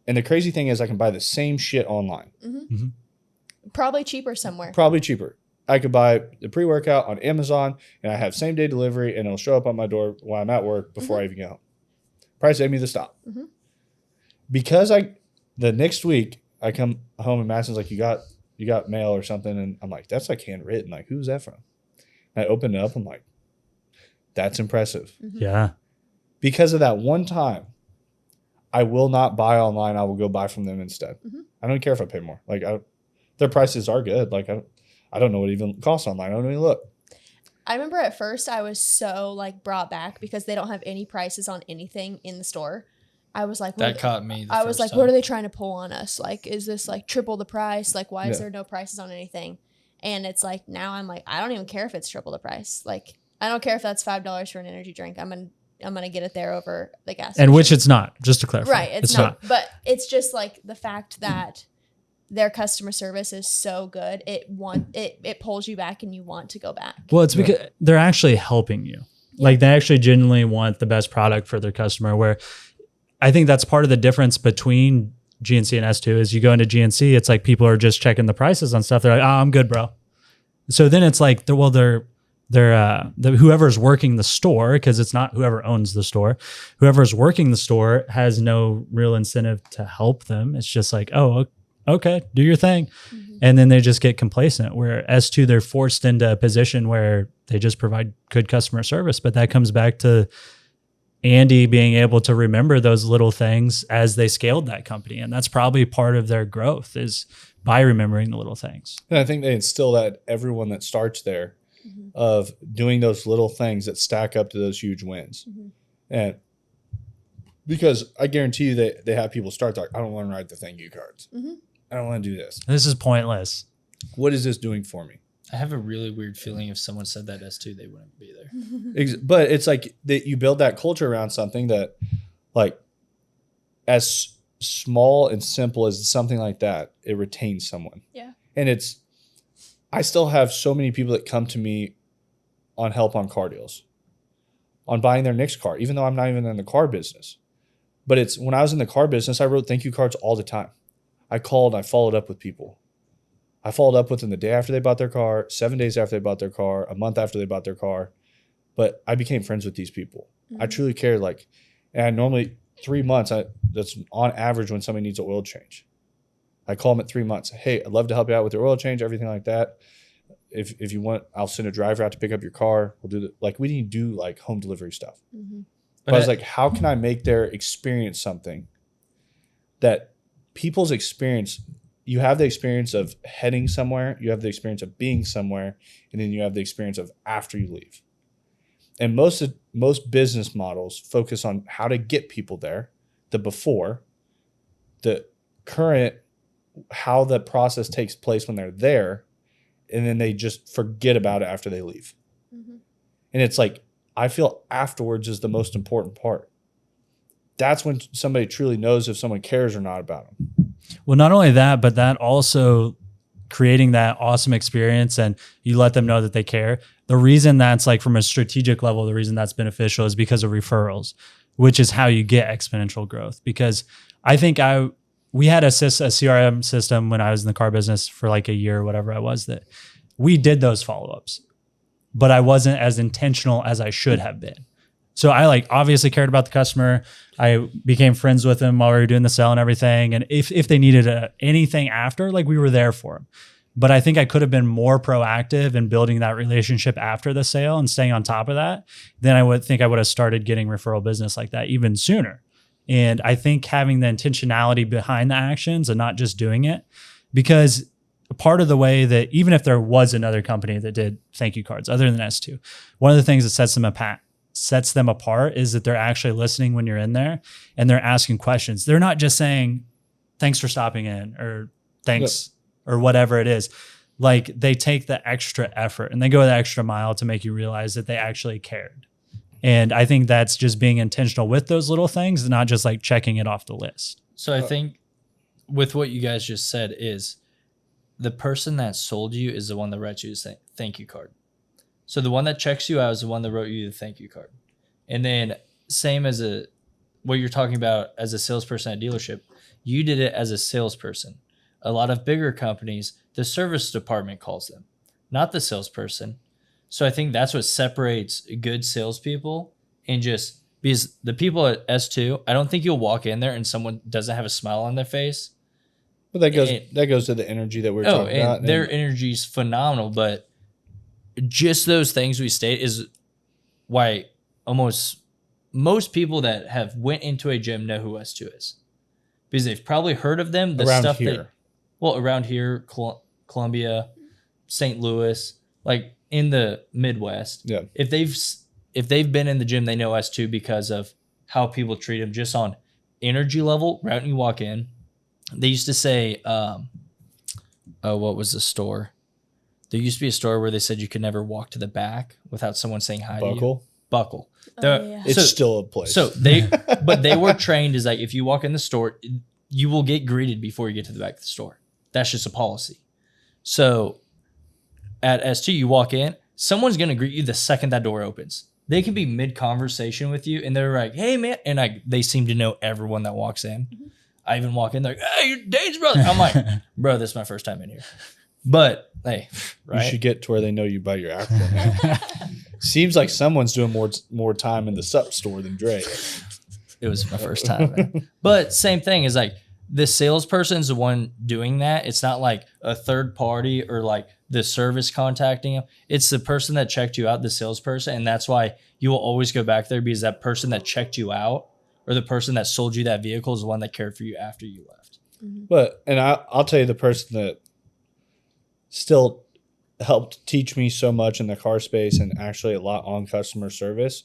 Speaker 2: And the crazy thing is I can buy the same shit online.
Speaker 6: Probably cheaper somewhere.
Speaker 2: Probably cheaper. I could buy the pre-workout on Amazon and I have same day delivery and it'll show up on my door while I'm at work before I even get home. Probably save me the stop. Because the next week I come home and Madison's like, you got mail or something. And I'm like, that's like handwritten. Like, who's that from? And I open it up. I'm like, that's impressive.
Speaker 3: Yeah.
Speaker 2: Because of that one time, I will not buy online. I will go buy from them instead. I don't care if I pay more. Like their prices are good. Like I don't know what it even costs online. I don't even look.
Speaker 6: I remember at first I was so like brought back because they don't have any prices on anything in the store. I was like,
Speaker 4: That caught me.
Speaker 6: I was like, what are they trying to pull on us? Like, is this like triple the price? Like, why is there no prices on anything? And it's like, now I'm like, I don't even care if it's triple the price. Like, I don't care if that's $5 for an energy drink. I'm gonna get it there over the gas station.
Speaker 3: And which it's not, just to clarify.
Speaker 6: Right, it's not. But it's just like the fact that their customer service is so good. It pulls you back and you want to go back.
Speaker 3: Well, it's because they're actually helping you. Like they actually genuinely want the best product for their customer, where I think that's part of the difference between GNC and S2 is you go into GNC, it's like people are just checking the prices on stuff. They're like, I'm good, bro. So then it's like, they're whoever's working the store, because it's not whoever owns the store, whoever's working the store has no real incentive to help them. It's just like, oh, okay, do your thing. And then they just get complacent, where S2, they're forced into a position where they just provide good customer service. But that comes back to Andy being able to remember those little things as they scaled that company. And that's probably part of their growth, is by remembering the little things.
Speaker 2: And I think they instill that everyone that starts there of doing those little things that stack up to those huge wins. And because I guarantee you that they have people start like, I don't want to write the thank you cards. I don't want to do this.
Speaker 3: This is pointless.
Speaker 2: What is this doing for me?
Speaker 4: I have a really weird feeling if someone said that S2, they wouldn't be there.
Speaker 2: But it's like that you build that culture around something that, like, as small and simple as something like that, it retains someone.
Speaker 6: Yeah.
Speaker 2: And I still have so many people that come to me on help on car deals, on buying their next car, even though I'm not even in the car business. But it's when I was in the car business, I wrote thank you cards all the time. I called, I followed up with people. I followed up with them the day after they bought their car, 7 days after they bought their car, a month after they bought their car. But I became friends with these people. I truly cared. Like, and normally 3 months, that's on average when somebody needs an oil change. I call them at 3 months. Hey, I'd love to help you out with your oil change, everything like that. If you want, I'll send a driver out to pick up your car. We'll do we need to do like home delivery stuff. But I was like, how can I make their experience something that people's experience, you have the experience of heading somewhere, you have the experience of being somewhere, and then you have the experience of after you leave. And most business models focus on how to get people there, the before, the current, how the process takes place when they're there, and then they just forget about it after they leave. And it's like, I feel afterwards is the most important part. That's when somebody truly knows if someone cares or not about them.
Speaker 3: Well, not only that, but that also creating that awesome experience, and you let them know that they care. The reason that's like from a strategic level, the reason that's beneficial is because of referrals, which is how you get exponential growth. Because I think we had a CRM system when I was in the car business for like a year or whatever I was, that we did those follow-ups, but I wasn't as intentional as I should have been. So I like obviously cared about the customer. I became friends with them while we were doing the sale and everything. And if they needed anything after, like we were there for them. But I think I could have been more proactive in building that relationship after the sale and staying on top of that. Then I would have started getting referral business like that even sooner. And I think having the intentionality behind the actions and not just doing it, because part of the way that even if there was another company that did thank you cards other than S2, one of the things that sets them apart is that they're actually listening when you're in there and they're asking questions. They're not just saying, thanks for stopping in, or thanks, or whatever it is. Like they take the extra effort and they go the extra mile to make you realize that they actually cared. And I think that's just being intentional with those little things and not just like checking it off the list.
Speaker 4: So I think with what you guys just said is the person that sold you is the one that writes you the thank you card. So the one that checks you out is the one that wrote you the thank you card. And then same as what you're talking about as a salesperson at a dealership, you did it as a salesperson. A lot of bigger companies, the service department calls them, not the salesperson. So I think that's what separates good salespeople, and just because the people at S2, I don't think you'll walk in there and someone doesn't have a smile on their face.
Speaker 2: But that goes to the energy that we're talking about.
Speaker 4: And their energy is phenomenal, but just those things we state is why almost most people that have went into a gym know who S2 is because they've probably heard of them. The
Speaker 2: Around
Speaker 4: stuff
Speaker 2: here.
Speaker 4: around here, Columbia, St. Louis, like in the Midwest.
Speaker 2: Yeah.
Speaker 4: If they've been in the gym, they know S2 because of how people treat them just on energy level. Right when you walk in, they used to say, what was the store? There used to be a store where they said you could never walk to the back without someone saying hi to you. Buckle.
Speaker 6: Yeah.
Speaker 2: It's still a place.
Speaker 4: So they were trained as like, if you walk in the store, you will get greeted before you get to the back of the store. That's just a policy. So at S2, you walk in, someone's going to greet you the second that door opens. They can be mid conversation with you and they're like, hey man. And they seem to know everyone that walks in. Mm-hmm. I even walk in, they're like, hey, you're Dane's brother. I'm like, bro, this is my first time in here. But hey, right?
Speaker 2: You should get to where they know you by your acronym. Seems like someone's doing more time in the sup store than Dre.
Speaker 4: It was my first time. Man. But same thing is like the salesperson's the one doing that. It's not like a third party or like the service contacting them. It's the person that checked you out, the salesperson. And that's why you will always go back there because that person that checked you out or the person that sold you that vehicle is the one that cared for you after you left.
Speaker 2: And I'll tell you, the person that still helped teach me so much in the car space and actually a lot on customer service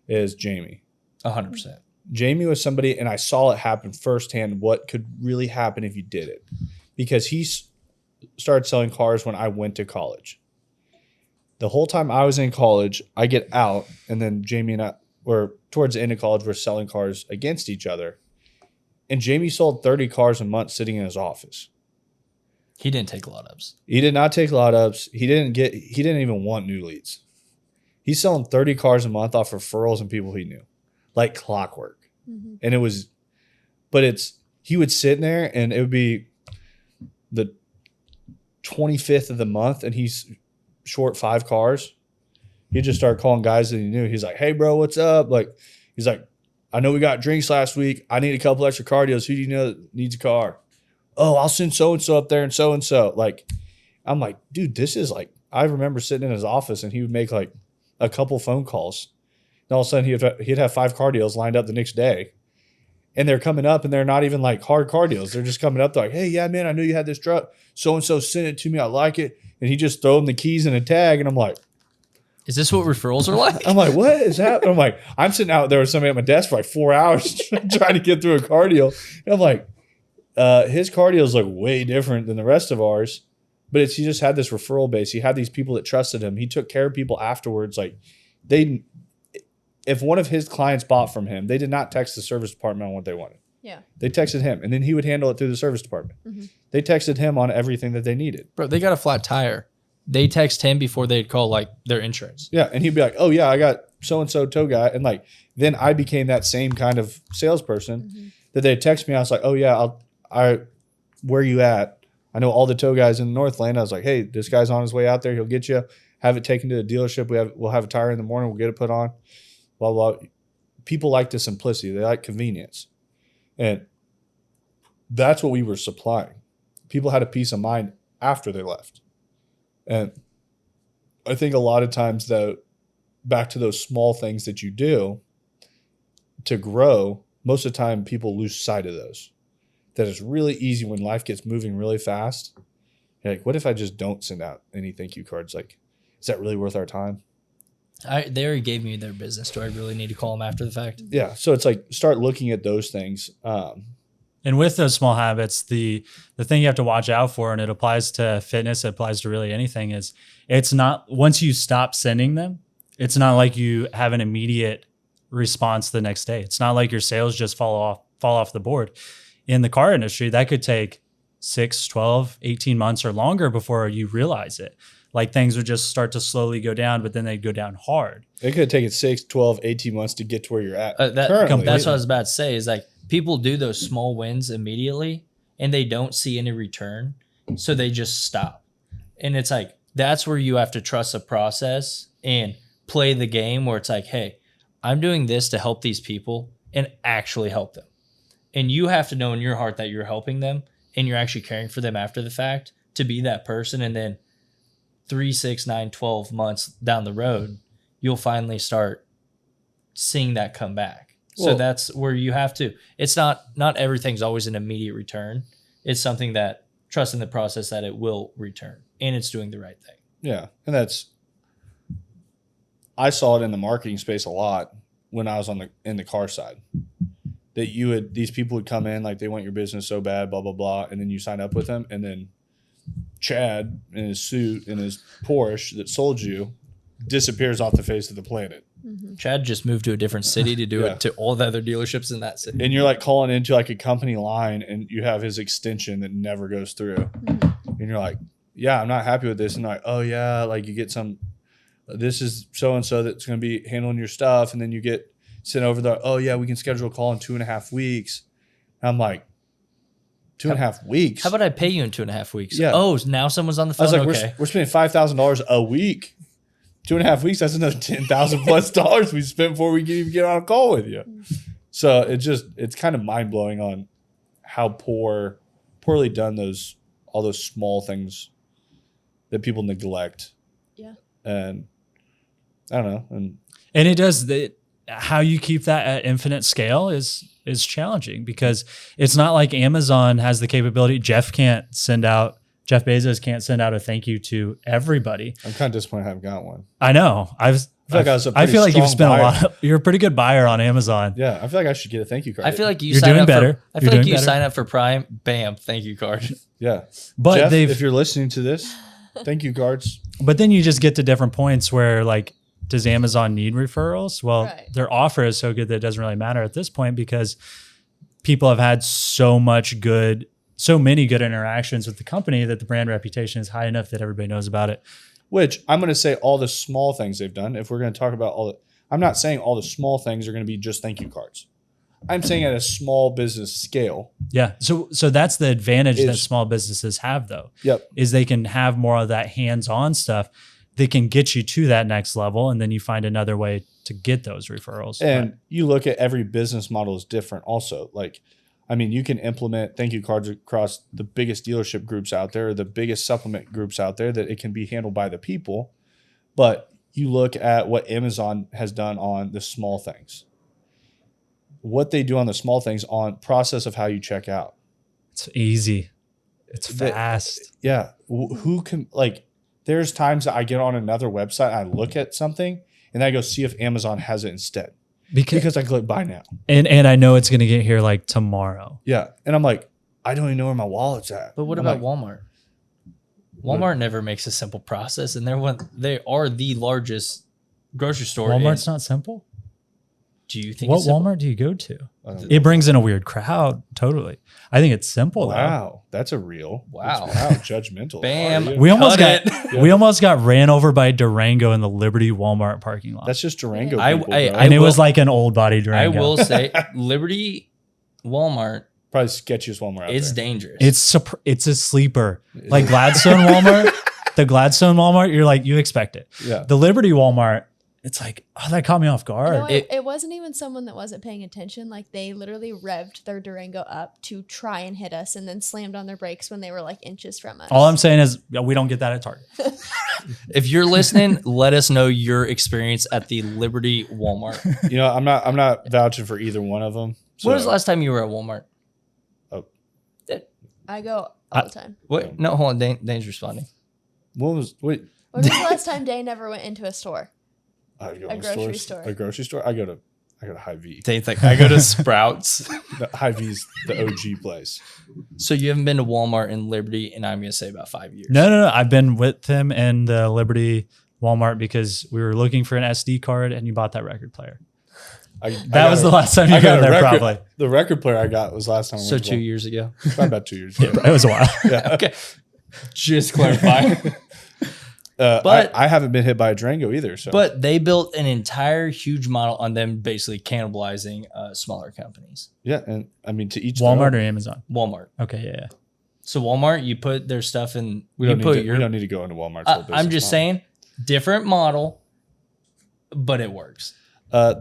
Speaker 2: is Jamie.
Speaker 4: 100%.
Speaker 2: Jamie was somebody, and I saw it happen firsthand, what could really happen if you did it. Because he started selling cars when I went to college. The whole time I was in college, I get out, and then Jamie and I were, towards the end of college, we're selling cars against each other. And Jamie sold 30 cars a month sitting in his office.
Speaker 4: He didn't take lot ups.
Speaker 2: He did not take lot ups. He didn't even want new leads. He's selling 30 cars a month off referrals and people he knew. Like clockwork. Mm-hmm. And he would sit in there and it would be the 25th of the month and he's short 5 cars. He'd just start calling guys that he knew. He's like, hey bro, what's up? Like, he's like, I know we got drinks last week. I need a couple extra car deals. Who do you know that needs a car? Oh, I'll send so-and-so up there and so-and-so. Like, I'm like, dude, this is like, I remember sitting in his office and he would make like a couple phone calls. And all of a sudden he'd have 5 car deals lined up the next day. And they're coming up and they're not even like hard car deals. They're just coming up. They're like, hey, yeah, man, I knew you had this truck. So-and-so sent it to me. I like it. And he just throw them the keys and a tag. And I'm like,
Speaker 4: is this what referrals are like?
Speaker 2: I'm like, what is happening? I'm like, I'm sitting out there with somebody at my desk for like 4 hours trying to get through a car deal. And I'm like, his car deals look way different than the rest of ours. But he just had this referral base. He had these people that trusted him. He took care of people afterwards. Like if one of his clients bought from him, they did not text the service department on what they wanted.
Speaker 6: Yeah.
Speaker 2: They texted him, and then he would handle it through the service department. Mm-hmm. They texted him on everything that they needed.
Speaker 4: Bro, they got a flat tire. They text him before they'd call like their insurance.
Speaker 2: Yeah, and he'd be like, "Oh yeah, I got so and so tow guy," and like then I became that same kind of salesperson that they'd text me. I was like, "Oh yeah, where you at? I know all the tow guys in the Northland." I was like, "Hey, this guy's on his way out there. He'll get you. Have it taken to the dealership. We'll have a tire in the morning. We'll get it put on." Blah blah. People like the simplicity. They like convenience, and that's what we were supplying. People had a peace of mind after they left. And I think a lot of times, though, back to those small things that you do to grow, most of the time people lose sight of those. That it's really easy when life gets moving really fast. You're like, what if I just don't send out any thank you cards? Like, is that really worth our time?
Speaker 4: They already gave me their business. Do I really need to call them after the fact?
Speaker 2: Yeah. So it's like, start looking at those things.
Speaker 3: And with those small habits, the thing you have to watch out for, and it applies to fitness, it applies to really anything, is it's not, once you stop sending them, it's not like you have an immediate response the next day. It's not like your sales just fall off the board. In the car industry, that could take 6, 12, 18 months or longer before you realize it. Like things would just start to slowly go down, but then they'd go down hard.
Speaker 2: It could have taken 6, 12, 18 months to get to where you're at.
Speaker 4: That's what I was about to say is like, people do those small wins immediately and they don't see any return. So they just stop. And it's like, that's where you have to trust the process and play the game where it's like, hey, I'm doing this to help these people and actually help them. And you have to know in your heart that you're helping them and you're actually caring for them after the fact to be that person. And then 3, 6, 9, 12 months down the road, you'll finally start seeing that come back. So
Speaker 2: Well-
Speaker 4: that's where you have to. It's not everything's always an immediate return. It's something that trust in the process that it will return and it's doing the right thing.
Speaker 2: Yeah, and I saw it in the marketing space a lot when I was in the car side. That these people would come in like they want your business so bad, blah blah blah, and then you sign up with them, and then Chad in his suit in his Porsche that sold you disappears off the face of the planet,
Speaker 4: Chad just moved to a different city to do
Speaker 2: Yeah.
Speaker 4: it to all the other dealerships in that city.
Speaker 2: and you're like calling into like a company line, and you have his extension that never goes through, and you're like, yeah, I'm not happy with this, and like, oh yeah, like you get some. This is so and so that's going to be handling your stuff, and then you get sent over there. Oh yeah, we can schedule a call in 2.5 weeks. And I'm like, 2.5 weeks.
Speaker 4: How about I pay you in 2.5 weeks?
Speaker 2: Yeah.
Speaker 4: Oh, now someone's on the
Speaker 2: I
Speaker 4: phone.
Speaker 2: was like,
Speaker 4: Okay.
Speaker 2: we're spending $5,000 a week. 2.5 weeks. That's another $10,000+ we spent before we can even get on a call with you. So it's kind of mind blowing on how poorly done all those small things that people neglect.
Speaker 6: Yeah.
Speaker 2: And I don't know.
Speaker 3: And it does how you keep that at infinite scale is challenging because it's not like Amazon has the capability. Jeff Bezos can't send out a thank you to everybody.
Speaker 2: I'm kind of disappointed I haven't got one.
Speaker 3: I know. I
Speaker 2: feel like I was a
Speaker 3: I feel like
Speaker 2: pretty
Speaker 3: you've spent
Speaker 2: strong
Speaker 3: you're a pretty good buyer on Amazon.
Speaker 2: Yeah, I feel like I should get a thank you card.
Speaker 4: I feel like you
Speaker 3: You're
Speaker 4: sign
Speaker 3: doing
Speaker 4: up
Speaker 3: better.
Speaker 4: for. I
Speaker 3: You're
Speaker 4: feel like
Speaker 3: doing
Speaker 4: you
Speaker 3: better.
Speaker 4: sign up for Prime. Bam, thank you card.
Speaker 2: yeah.
Speaker 3: But
Speaker 2: Jeff,
Speaker 3: they've
Speaker 2: if you're listening to this, thank you cards.
Speaker 3: But then you just get to different points where like, does Amazon need referrals? Well,
Speaker 6: Right.
Speaker 3: their offer is so good that it doesn't really matter at this point because people have had so many good interactions with the company that the brand reputation is high enough that everybody knows about it.
Speaker 2: Which I'm going to say all the small things they've done. If we're going to talk about I'm not saying all the small things are going to be just thank you cards. I'm saying at a small business scale.
Speaker 3: Yeah. So that's the advantage that
Speaker 2: Is-
Speaker 3: small businesses have though,
Speaker 2: Yep.
Speaker 3: is they can have more of that hands-on stuff that can get you to that next level. And then you find another way to get those referrals.
Speaker 2: And you look at every business model is different also. Like, I mean, you can implement thank you cards across the biggest dealership groups out there, or the biggest supplement groups out there that it can be handled by the people. But you look at what Amazon has done on the small things. What they do on the small things on process of how you check out.
Speaker 3: It's easy. It's
Speaker 2: The-
Speaker 3: fast.
Speaker 2: Yeah. Who can, like, there's times that I get on another website, I look at something, and I go see if Amazon has it instead. Because I click buy now.
Speaker 3: And I know it's going to get here like tomorrow.
Speaker 2: Yeah. And I'm like, I don't even know where my wallet's at.
Speaker 4: But what
Speaker 2: I'm
Speaker 4: about
Speaker 2: like,
Speaker 4: Walmart? Walmart never makes a simple process, and they are the largest grocery store.
Speaker 3: Walmart's not simple.
Speaker 4: Do you think?
Speaker 3: What
Speaker 4: it's simple?
Speaker 3: Walmart do you go to?
Speaker 2: I don't know.
Speaker 3: It brings in a weird crowd. Totally. I think it's simple though.
Speaker 2: Wow, that's a real.
Speaker 4: Wow.
Speaker 2: Judgmental.
Speaker 4: Bam.
Speaker 2: Are you?
Speaker 3: We almost
Speaker 4: Cut
Speaker 3: got we almost got ran over by Durango in the Liberty Walmart parking lot.
Speaker 2: That's just Durango.
Speaker 4: I-
Speaker 2: people,
Speaker 4: I-
Speaker 2: bro.
Speaker 3: and it
Speaker 4: will-
Speaker 3: was like an old body
Speaker 4: I
Speaker 3: Durango.
Speaker 4: will say, Liberty Walmart
Speaker 2: Probably sketchiest Walmart out
Speaker 4: is
Speaker 2: there.
Speaker 4: dangerous.
Speaker 3: It's a sleeper. Like Gladstone Walmart, the Gladstone Walmart, you're like you expect it.
Speaker 2: Yeah.
Speaker 3: The Liberty Walmart, it's like, oh, that caught me off
Speaker 6: You
Speaker 3: guard.
Speaker 6: know what?
Speaker 4: It-
Speaker 6: It wasn't even someone that wasn't paying attention. Like they literally revved their Durango up to try and hit us, and then slammed on their brakes when they were like inches from us.
Speaker 3: All I'm saying is we don't get that at Target.
Speaker 4: If you're listening, let us know your experience at the Liberty Walmart.
Speaker 2: You know, I'm not vouching for either one of them.
Speaker 4: When was the last time you were at Walmart?
Speaker 6: I go all the time.
Speaker 4: What? No, hold on. Dane's responding.
Speaker 2: When was
Speaker 6: When was the last time Dane never went into a store?
Speaker 2: I go
Speaker 6: A
Speaker 2: in
Speaker 6: grocery
Speaker 2: stores.
Speaker 6: store.
Speaker 2: A grocery store. I go to Hy-Vee.
Speaker 4: Dane's like, I go to Sprouts.
Speaker 2: Hy-Vee's the OG place.
Speaker 4: So you haven't been to Walmart and Liberty, and I'm going to say about 5 years.
Speaker 3: No. I've been with him in the Liberty Walmart because we were looking for an SD card and you bought that record player. That was the last time you
Speaker 2: I got
Speaker 3: were
Speaker 2: a
Speaker 3: there,
Speaker 2: record,
Speaker 3: probably.
Speaker 2: The record player I got was last time. I
Speaker 4: So
Speaker 2: went to
Speaker 4: 2
Speaker 2: Walmart.
Speaker 4: years ago.
Speaker 2: Probably about 2 years ago.
Speaker 3: It was a while.
Speaker 2: Yeah.
Speaker 4: Okay. Just clarify. But-
Speaker 2: I haven't been hit by a Durango either. So,
Speaker 4: But they built an entire huge model on them basically cannibalizing smaller companies.
Speaker 2: yeah, and I mean to each their
Speaker 3: Walmart
Speaker 2: own.
Speaker 3: or Amazon?
Speaker 4: Walmart.
Speaker 3: Okay, yeah.
Speaker 4: So Walmart, you put their stuff in.
Speaker 2: we
Speaker 4: you
Speaker 2: don't,
Speaker 4: put
Speaker 2: need to,
Speaker 4: your.
Speaker 2: we don't need to go into Walmart's whole business
Speaker 4: I'm just
Speaker 2: model.
Speaker 4: saying, different model, but it works.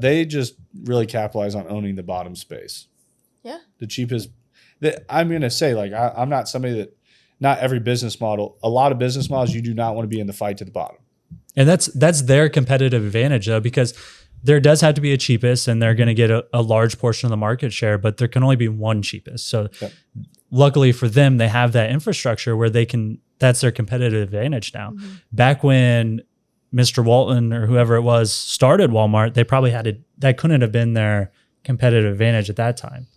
Speaker 2: They just really capitalize on owning the bottom space.
Speaker 6: Yeah.
Speaker 2: The cheapest. I'm going to say, like, I'm not somebody that, not every business model, a lot of business models, you do not want to be in the fight to the bottom.
Speaker 3: And that's their competitive advantage though, because there does have to be a cheapest, and they're going to get a large portion of the market share, but there can only be one cheapest. So luckily for them, they have that infrastructure where that's their competitive advantage now. Back when Mr. Walton or whoever it was started Walmart, they probably that couldn't have been their competitive advantage at that time.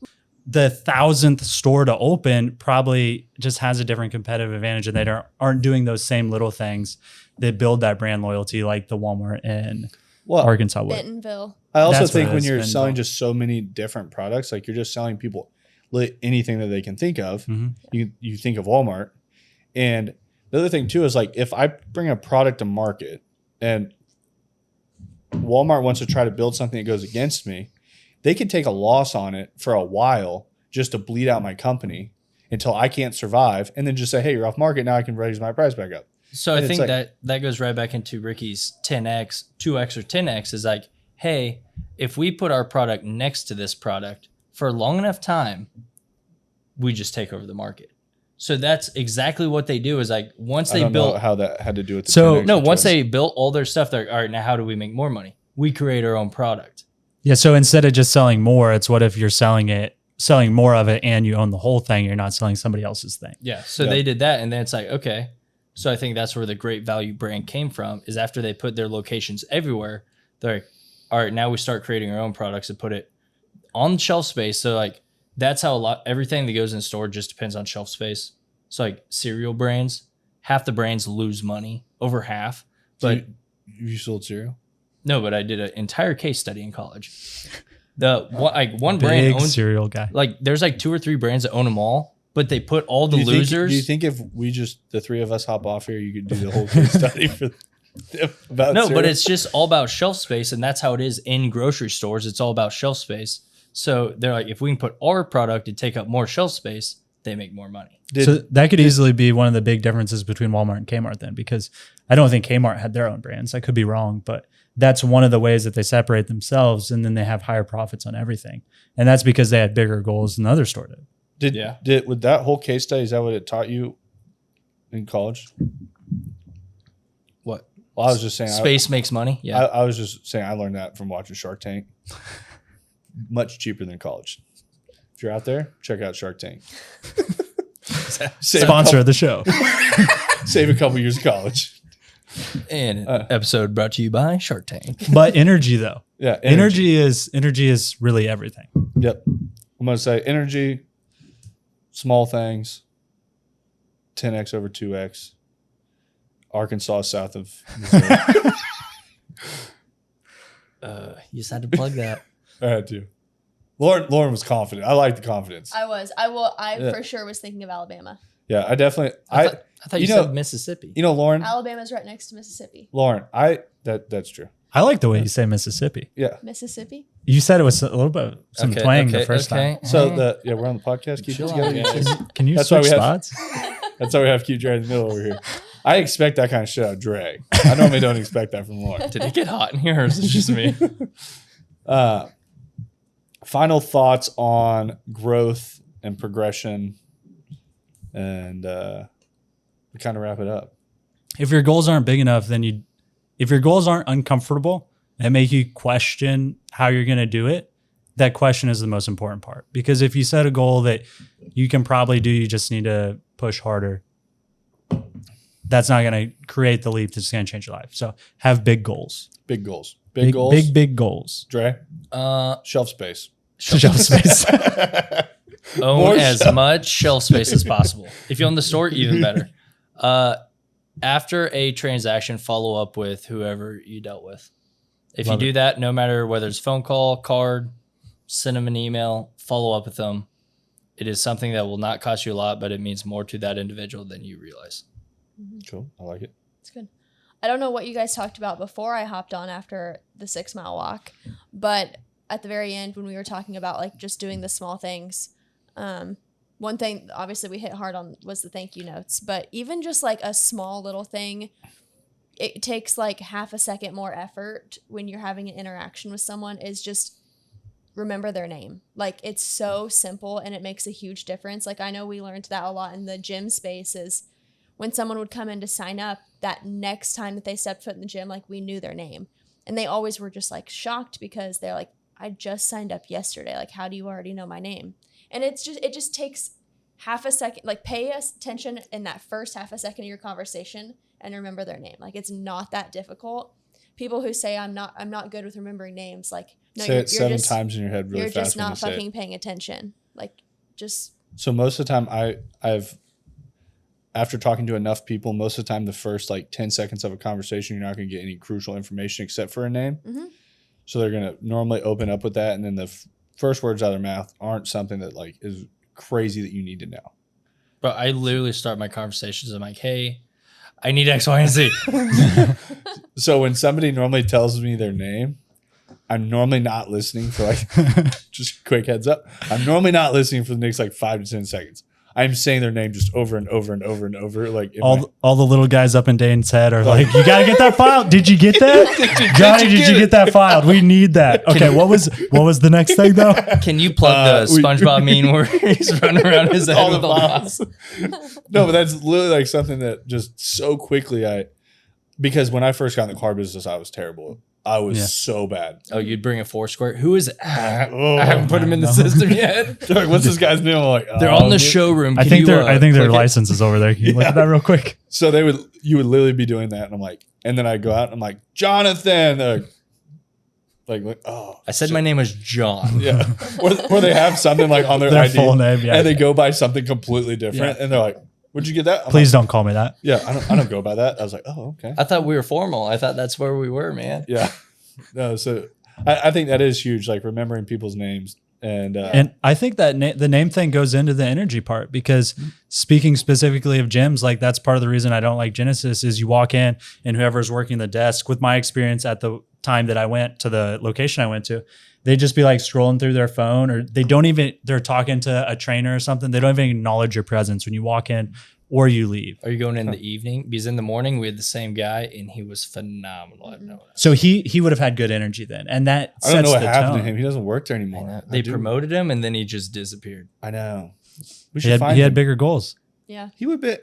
Speaker 3: The 1,000th store to open probably just has a different competitive advantage, and they aren't doing those same little things that build that brand loyalty like the Walmart in Arkansas would.
Speaker 6: Bentonville.
Speaker 2: I also
Speaker 3: That's
Speaker 2: think
Speaker 3: what it
Speaker 2: when
Speaker 3: is,
Speaker 2: you're
Speaker 3: Bentonville.
Speaker 2: selling just so many different products, like you're just selling people anything that they can think of, you think of Walmart. And the other thing too is like if I bring a product to market and Walmart wants to try to build something that goes against me, they could take a loss on it for a while just to bleed out my company until I can't survive, and then just say, hey, you're off market, now I can raise my price back up.
Speaker 4: So
Speaker 2: And
Speaker 4: I
Speaker 2: it's
Speaker 4: think
Speaker 2: like-
Speaker 4: that goes right back into Ricky's 10x, 2x, or 10x is like, hey, if we put our product next to this product for a long enough time, we just take over the market. So that's exactly what they do is like once
Speaker 2: I
Speaker 4: they
Speaker 2: don't
Speaker 4: built
Speaker 2: know how that had to do with the
Speaker 3: So-
Speaker 2: 10X
Speaker 4: no,
Speaker 2: or
Speaker 4: once
Speaker 2: 12X.
Speaker 4: they built all their stuff, they're like, all right, now how do we make more money? We create our own product.
Speaker 3: Yeah. So instead of just selling more, it's what if you're selling more of it and you own the whole thing, you're not selling somebody else's thing.
Speaker 4: Yeah. So
Speaker 2: Yeah.
Speaker 4: they did that. And then it's like, okay. So I think that's where the Great Value brand came from is after they put their locations everywhere, they're like, all right, now we start creating our own products and put it on shelf space. So like that's how everything that goes in store just depends on shelf space. So like cereal brands, half the brands lose money, over half. But
Speaker 2: you sold cereal?
Speaker 4: no, but I did an entire case study in college. One brand
Speaker 3: Big
Speaker 4: owns
Speaker 3: cereal guy.
Speaker 4: like there's like 2 or 3 brands that own them all, but they put all the
Speaker 2: Do
Speaker 4: losers.
Speaker 2: you think if we just the three of us hop off here, you could do the whole case study for about
Speaker 4: No, but
Speaker 2: cereal?
Speaker 4: it's just all about shelf space, and that's how it is in grocery stores. It's all about shelf space. So they're like, if we can put our product and take up more shelf space, they make more money.
Speaker 3: So that could easily be one of the big differences between Walmart and Kmart then, because I don't think Kmart had their own brands. I could be wrong, but that's one of the ways that they separate themselves, and then they have higher profits on everything. And that's because they had bigger goals than the other store did.
Speaker 2: Did with that whole case study, is that what it taught you in college?
Speaker 4: What?
Speaker 2: Well, I was just saying
Speaker 4: Space makes money. Yeah.
Speaker 2: I was just saying I learned that from watching Shark Tank. Much cheaper than college. If you're out there, check out Shark Tank.
Speaker 3: Sponsor of the show.
Speaker 2: Save a couple years of college.
Speaker 4: and an episode brought to you by Shark Tank.
Speaker 3: But energy though.
Speaker 2: Yeah,
Speaker 3: Energy is really everything.
Speaker 2: Yep. I'm gonna say energy, small things, 10x over 2x. Arkansas south of Missouri.
Speaker 4: You just had to plug that.
Speaker 2: I had to. Lauren was confident. I like the confidence.
Speaker 6: I
Speaker 2: Yeah.
Speaker 6: for sure was thinking of Alabama.
Speaker 2: Yeah, I definitely.
Speaker 4: I thought you
Speaker 2: you know-
Speaker 4: said Mississippi.
Speaker 2: Lauren.
Speaker 6: Alabama's right next to Mississippi.
Speaker 2: Lauren, that's true.
Speaker 3: I like the way you say Mississippi.
Speaker 2: Yeah.
Speaker 6: Mississippi?
Speaker 3: You said it was a little bit some twang the first time.
Speaker 2: So we're on the podcast. Keep it
Speaker 4: Chill
Speaker 2: together.
Speaker 4: out, guys.
Speaker 3: Can you
Speaker 2: That's why
Speaker 3: switch
Speaker 2: we have-
Speaker 3: spots?
Speaker 2: That's why we have to keep Jared in the middle over here. I expect that kind of shit out of Dre. I normally don't expect that from Lauren.
Speaker 4: Did it get hot in here or is it just me?
Speaker 2: Final thoughts on growth and progression, and we kind of wrap it up.
Speaker 3: If your goals aren't big enough, then if your goals aren't uncomfortable and make you question how you're going to do it, that question is the most important part. Because if you set a goal that you can probably do, you just need to push harder. That's not going to create the leap that's going to change your life. So have big goals.
Speaker 2: Big goals. Big goals.
Speaker 3: Big goals.
Speaker 2: Dre,
Speaker 4: Uh,
Speaker 2: shelf space.
Speaker 3: Shelf space.
Speaker 4: own
Speaker 2: More
Speaker 4: as much shelf space as possible. If you own the store, even better. After a transaction, follow up with whoever you dealt with. If
Speaker 3: Love
Speaker 4: you do that, no matter whether it's phone call, card, send them an email, follow up with them. It is something that will not cost you a lot, but it means more to that individual than you realize.
Speaker 2: Cool. I like it.
Speaker 6: It's good. I don't know what you guys talked about before I hopped on after the 6 mile walk, but at the very end when we were talking about like just doing the small things, one thing obviously we hit hard on was the thank you notes, but even just like a small little thing, it takes like half a second more effort when you're having an interaction with someone is just remember their name. Like it's so simple and it makes a huge difference. Like I know we learned that a lot in the gym spaces. When someone would come in to sign up, that next time that they stepped foot in the gym, like we knew their name. And they always were just like shocked because they're like, I just signed up yesterday. Like, how do you already know my name? And it just takes half a second, like pay attention in that first half a second of your conversation and remember their name. Like, it's not that difficult. People who say I'm not good with remembering names, like, no,
Speaker 2: say
Speaker 6: you're
Speaker 2: it 7
Speaker 6: just,
Speaker 2: times in your head really
Speaker 6: you're
Speaker 2: fast.
Speaker 6: just
Speaker 2: when you
Speaker 6: not
Speaker 2: say it.
Speaker 6: fucking paying attention. Like, just.
Speaker 2: So most of the time I've after talking to enough people, most of the time the first like 10 seconds of a conversation, you're not going to get any crucial information except for a name.
Speaker 6: Mm-hmm.
Speaker 2: So they're going to normally open up with that. And then the first words out of their mouth aren't something that like is crazy that you need to know.
Speaker 4: But I literally start my conversations. I'm like, hey, I need X, Y, and Z.
Speaker 2: So when somebody normally tells me their name, I'm normally not listening for like, just quick heads up. I'm normally not listening for the next like 5 to 10 seconds. I'm saying their name just over and over and over and over. Like
Speaker 3: All the little guys up in Dane's head are like, you gotta get that filed. Did you get that? Johnny, did you get that filed? We need that. Okay, what was the next thing though?
Speaker 4: Can you plug the SpongeBob meme where he's running around his head
Speaker 2: all
Speaker 4: with
Speaker 2: the
Speaker 4: all the
Speaker 2: files. No, but that's literally like something that just so quickly because when I first got in the car business, I was terrible. I was so bad.
Speaker 4: Oh, you'd bring a Foursquare. Who is? I
Speaker 2: Oh,
Speaker 4: haven't put him in the system yet.
Speaker 2: They're like, what's this guy's name? I'm like,
Speaker 4: They're on the showroom.
Speaker 3: I think their license is over there. Can you look at that real quick?
Speaker 2: So you would literally be doing that, and I'm like, and then I go out and I'm like, Jonathan. Like, oh,
Speaker 4: I said my name was John.
Speaker 2: yeah. Or they have something like on their ID,
Speaker 3: full name, yeah.
Speaker 2: and they go by something completely different, and they're like, "Where'd you get that?" I'm
Speaker 3: Please
Speaker 2: like,
Speaker 3: don't call me that.
Speaker 2: Yeah, I don't go by that. I was like, "Oh, okay."
Speaker 4: I thought we were formal. I thought that's where we were, man.
Speaker 2: Yeah. No, so I think that is huge, like remembering people's names.
Speaker 3: And I think that the name thing goes into the energy part because speaking specifically of gyms, like that's part of the reason I don't like Genesis is you walk in and whoever's working the desk, with my experience at the time that I went to the location I went to, they'd just be like scrolling through their phone or they're talking to a trainer or something. They don't even acknowledge your presence when you walk in or you leave.
Speaker 4: Are you going in the evening? Because in the morning we had the same guy and he was phenomenal. I've noticed.
Speaker 3: So he would have had good energy then. And that
Speaker 2: I don't know
Speaker 3: sets
Speaker 2: what
Speaker 3: the
Speaker 2: happened to
Speaker 3: tone.
Speaker 2: him. He doesn't work there anymore.
Speaker 4: They promoted him and then he just disappeared.
Speaker 2: I know. We
Speaker 3: He
Speaker 2: should find
Speaker 3: had
Speaker 2: him.
Speaker 3: bigger goals.
Speaker 6: Yeah.
Speaker 2: He would be.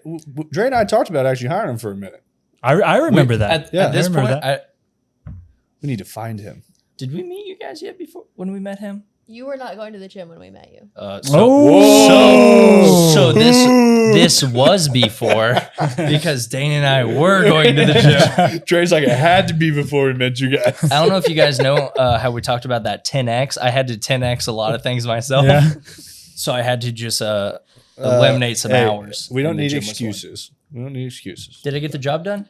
Speaker 2: Dre and I talked about actually hiring him for a minute.
Speaker 3: I remember that.
Speaker 2: Yeah,
Speaker 4: At this
Speaker 3: I remember
Speaker 4: point,
Speaker 3: that.
Speaker 2: We need to find him.
Speaker 4: did we meet you guys yet before when we met him?
Speaker 6: You were not going to the gym when we met you.
Speaker 4: So this was before because Dane and I were going to the gym.
Speaker 2: Dre's like, it had to be before we met you guys.
Speaker 4: I don't know if you guys know how we talked about that 10x. I had to 10x a lot of things myself.
Speaker 3: Yeah.
Speaker 4: So I had to just eliminate some
Speaker 2: Hey,
Speaker 4: hours.
Speaker 2: We don't
Speaker 4: and the
Speaker 2: need
Speaker 4: gym was one.
Speaker 2: excuses. We don't need excuses.
Speaker 4: Did I get the job done?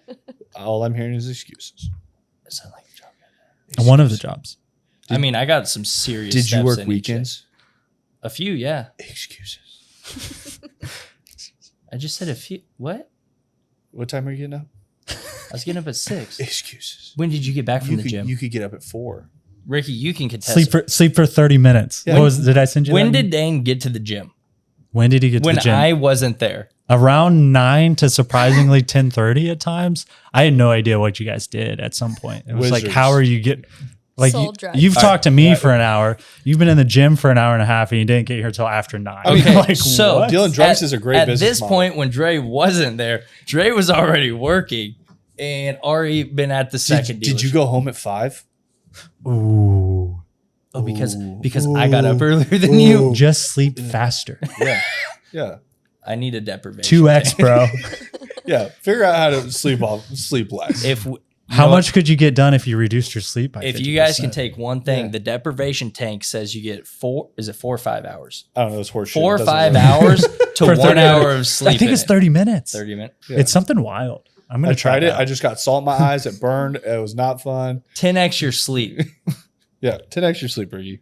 Speaker 2: All I'm hearing is excuses.
Speaker 4: It sounded like a job.
Speaker 3: One of the jobs.
Speaker 4: I mean, I got some serious.
Speaker 2: Did you
Speaker 4: steps
Speaker 2: work
Speaker 4: in each
Speaker 2: weekends?
Speaker 4: day. A few, yeah.
Speaker 2: Excuses.
Speaker 4: I just said a few. What?
Speaker 2: What time are you getting up?
Speaker 4: I was getting up at 6.
Speaker 2: Excuses.
Speaker 4: When did you get back from the gym?
Speaker 2: You could get up at 4.
Speaker 4: Ricky, you can contest.
Speaker 3: Sleep for 30 minutes.
Speaker 2: Yeah.
Speaker 3: Did I send you
Speaker 4: When
Speaker 3: that?
Speaker 4: did Dane get to the gym?
Speaker 3: When did he get to
Speaker 4: When
Speaker 3: the gym?
Speaker 4: I wasn't there.
Speaker 3: Around 9 to surprisingly 10:30 at times. I had no idea what you guys did at some point. It was like,
Speaker 2: Wizards.
Speaker 3: how are you get like
Speaker 6: Soul drive.
Speaker 3: you've talked to me for an hour. You've been in the gym for an hour and a half and you didn't get here till after 9.
Speaker 4: Okay,
Speaker 3: Like,
Speaker 4: so
Speaker 3: what?
Speaker 2: Dylan Drugs is a great
Speaker 4: at
Speaker 2: business
Speaker 4: this
Speaker 2: model.
Speaker 4: point when Dre wasn't there, Dre was already working and already been at the second.
Speaker 2: Did you
Speaker 4: dealership.
Speaker 2: go home at 5?
Speaker 3: Ooh.
Speaker 4: Oh, because I got up earlier than you.
Speaker 3: Just sleep faster.
Speaker 2: Yeah. Yeah.
Speaker 4: I need a deprivation.
Speaker 3: 2x, bro.
Speaker 2: Yeah. Figure out how to sleep less.
Speaker 4: If
Speaker 3: How much could you get done if you reduced your sleep by
Speaker 4: if you guys can
Speaker 3: 50%?
Speaker 4: take one thing,
Speaker 2: Yeah.
Speaker 4: the deprivation tank says you get 4 or 5 hours?
Speaker 2: I don't know. It's horseshit.
Speaker 4: 4 or
Speaker 2: It doesn't
Speaker 4: 5
Speaker 2: really-
Speaker 4: hours to
Speaker 3: For
Speaker 4: 1
Speaker 3: 30
Speaker 4: hour of sleep.
Speaker 3: I think it's 30 minutes.
Speaker 4: 30 minutes.
Speaker 2: Yeah.
Speaker 3: It's something wild. I'm
Speaker 2: I
Speaker 3: going to try
Speaker 2: tried it.
Speaker 3: out.
Speaker 2: I just got salt in my eyes. It burned. It was not fun.
Speaker 4: 10x your sleep.
Speaker 2: Yeah. 10 extra sleep, Ricky.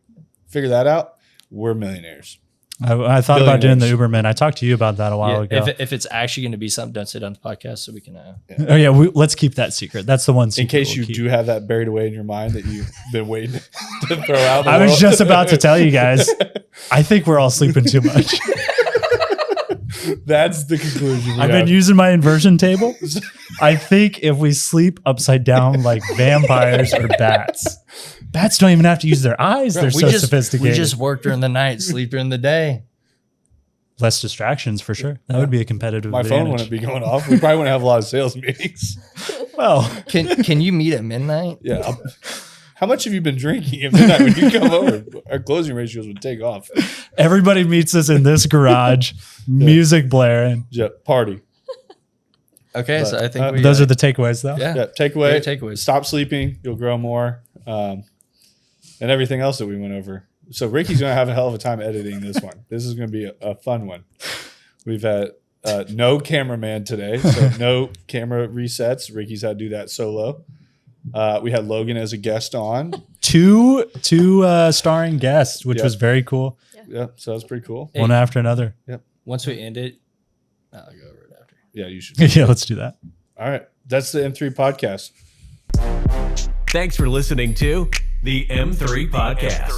Speaker 2: Figure that out. We're millionaires.
Speaker 3: I thought about doing the
Speaker 2: Billionaires.
Speaker 3: Uberman. I talked to you about that a while
Speaker 4: Yeah,
Speaker 3: ago.
Speaker 4: if it's actually going to be something, don't say it on the podcast so we can.
Speaker 3: Oh yeah, let's keep that secret. That's the one secret
Speaker 2: In case
Speaker 3: we'll
Speaker 2: you
Speaker 3: keep.
Speaker 2: do have that buried away in your mind that you've been waiting to throw out. in the
Speaker 3: I was
Speaker 2: world.
Speaker 3: just about to tell you guys. I think we're all sleeping too much.
Speaker 2: That's the conclusion.
Speaker 3: I've been using my inversion table. I think if we sleep upside down like vampires or bats don't even have to use their eyes. They're so sophisticated.
Speaker 4: We just work during the night, sleep during the day.
Speaker 3: Less distractions for sure. That would be a competitive
Speaker 2: My
Speaker 3: advantage.
Speaker 2: phone wouldn't be going off. We probably wouldn't have a lot of sales meetings.
Speaker 3: Well,
Speaker 7: Can you meet at midnight?
Speaker 2: Yeah. How much have you been drinking at midnight when you come over? Our closing ratios would take off.
Speaker 3: everybody meets us in this garage, music blaring.
Speaker 2: Yeah, party.
Speaker 7: Okay, so I think
Speaker 3: Those are the takeaways, though.
Speaker 7: yeah.
Speaker 2: Yeah, takeaway.
Speaker 7: Great takeaways.
Speaker 2: Stop sleeping. You'll grow more. And everything else that we went over. So Ricky's going to have a hell of a time editing this one. This is going to be a fun one. We've had no cameraman today, so no camera resets. Ricky's had to do that solo. We had Logan as a guest on.
Speaker 3: Two starring guests, which
Speaker 2: Yeah.
Speaker 3: was very cool.
Speaker 2: Yeah, so that's pretty cool.
Speaker 3: One after another.
Speaker 7: Once we end it, I'll go over it after.
Speaker 2: Yeah, you should.
Speaker 3: Yeah, let's do that.
Speaker 2: All right. That's the M3 podcast.
Speaker 1: Thanks for listening to the M3 Podcast.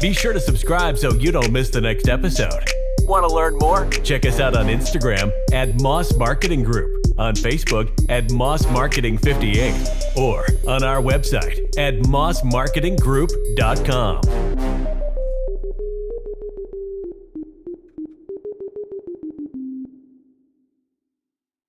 Speaker 1: Be sure to subscribe so you don't miss the next episode. Want to learn more? Check us out on Instagram at Moss Marketing Group, on Facebook at Moss Marketing 58, or on our website at mossmarketinggroup.com.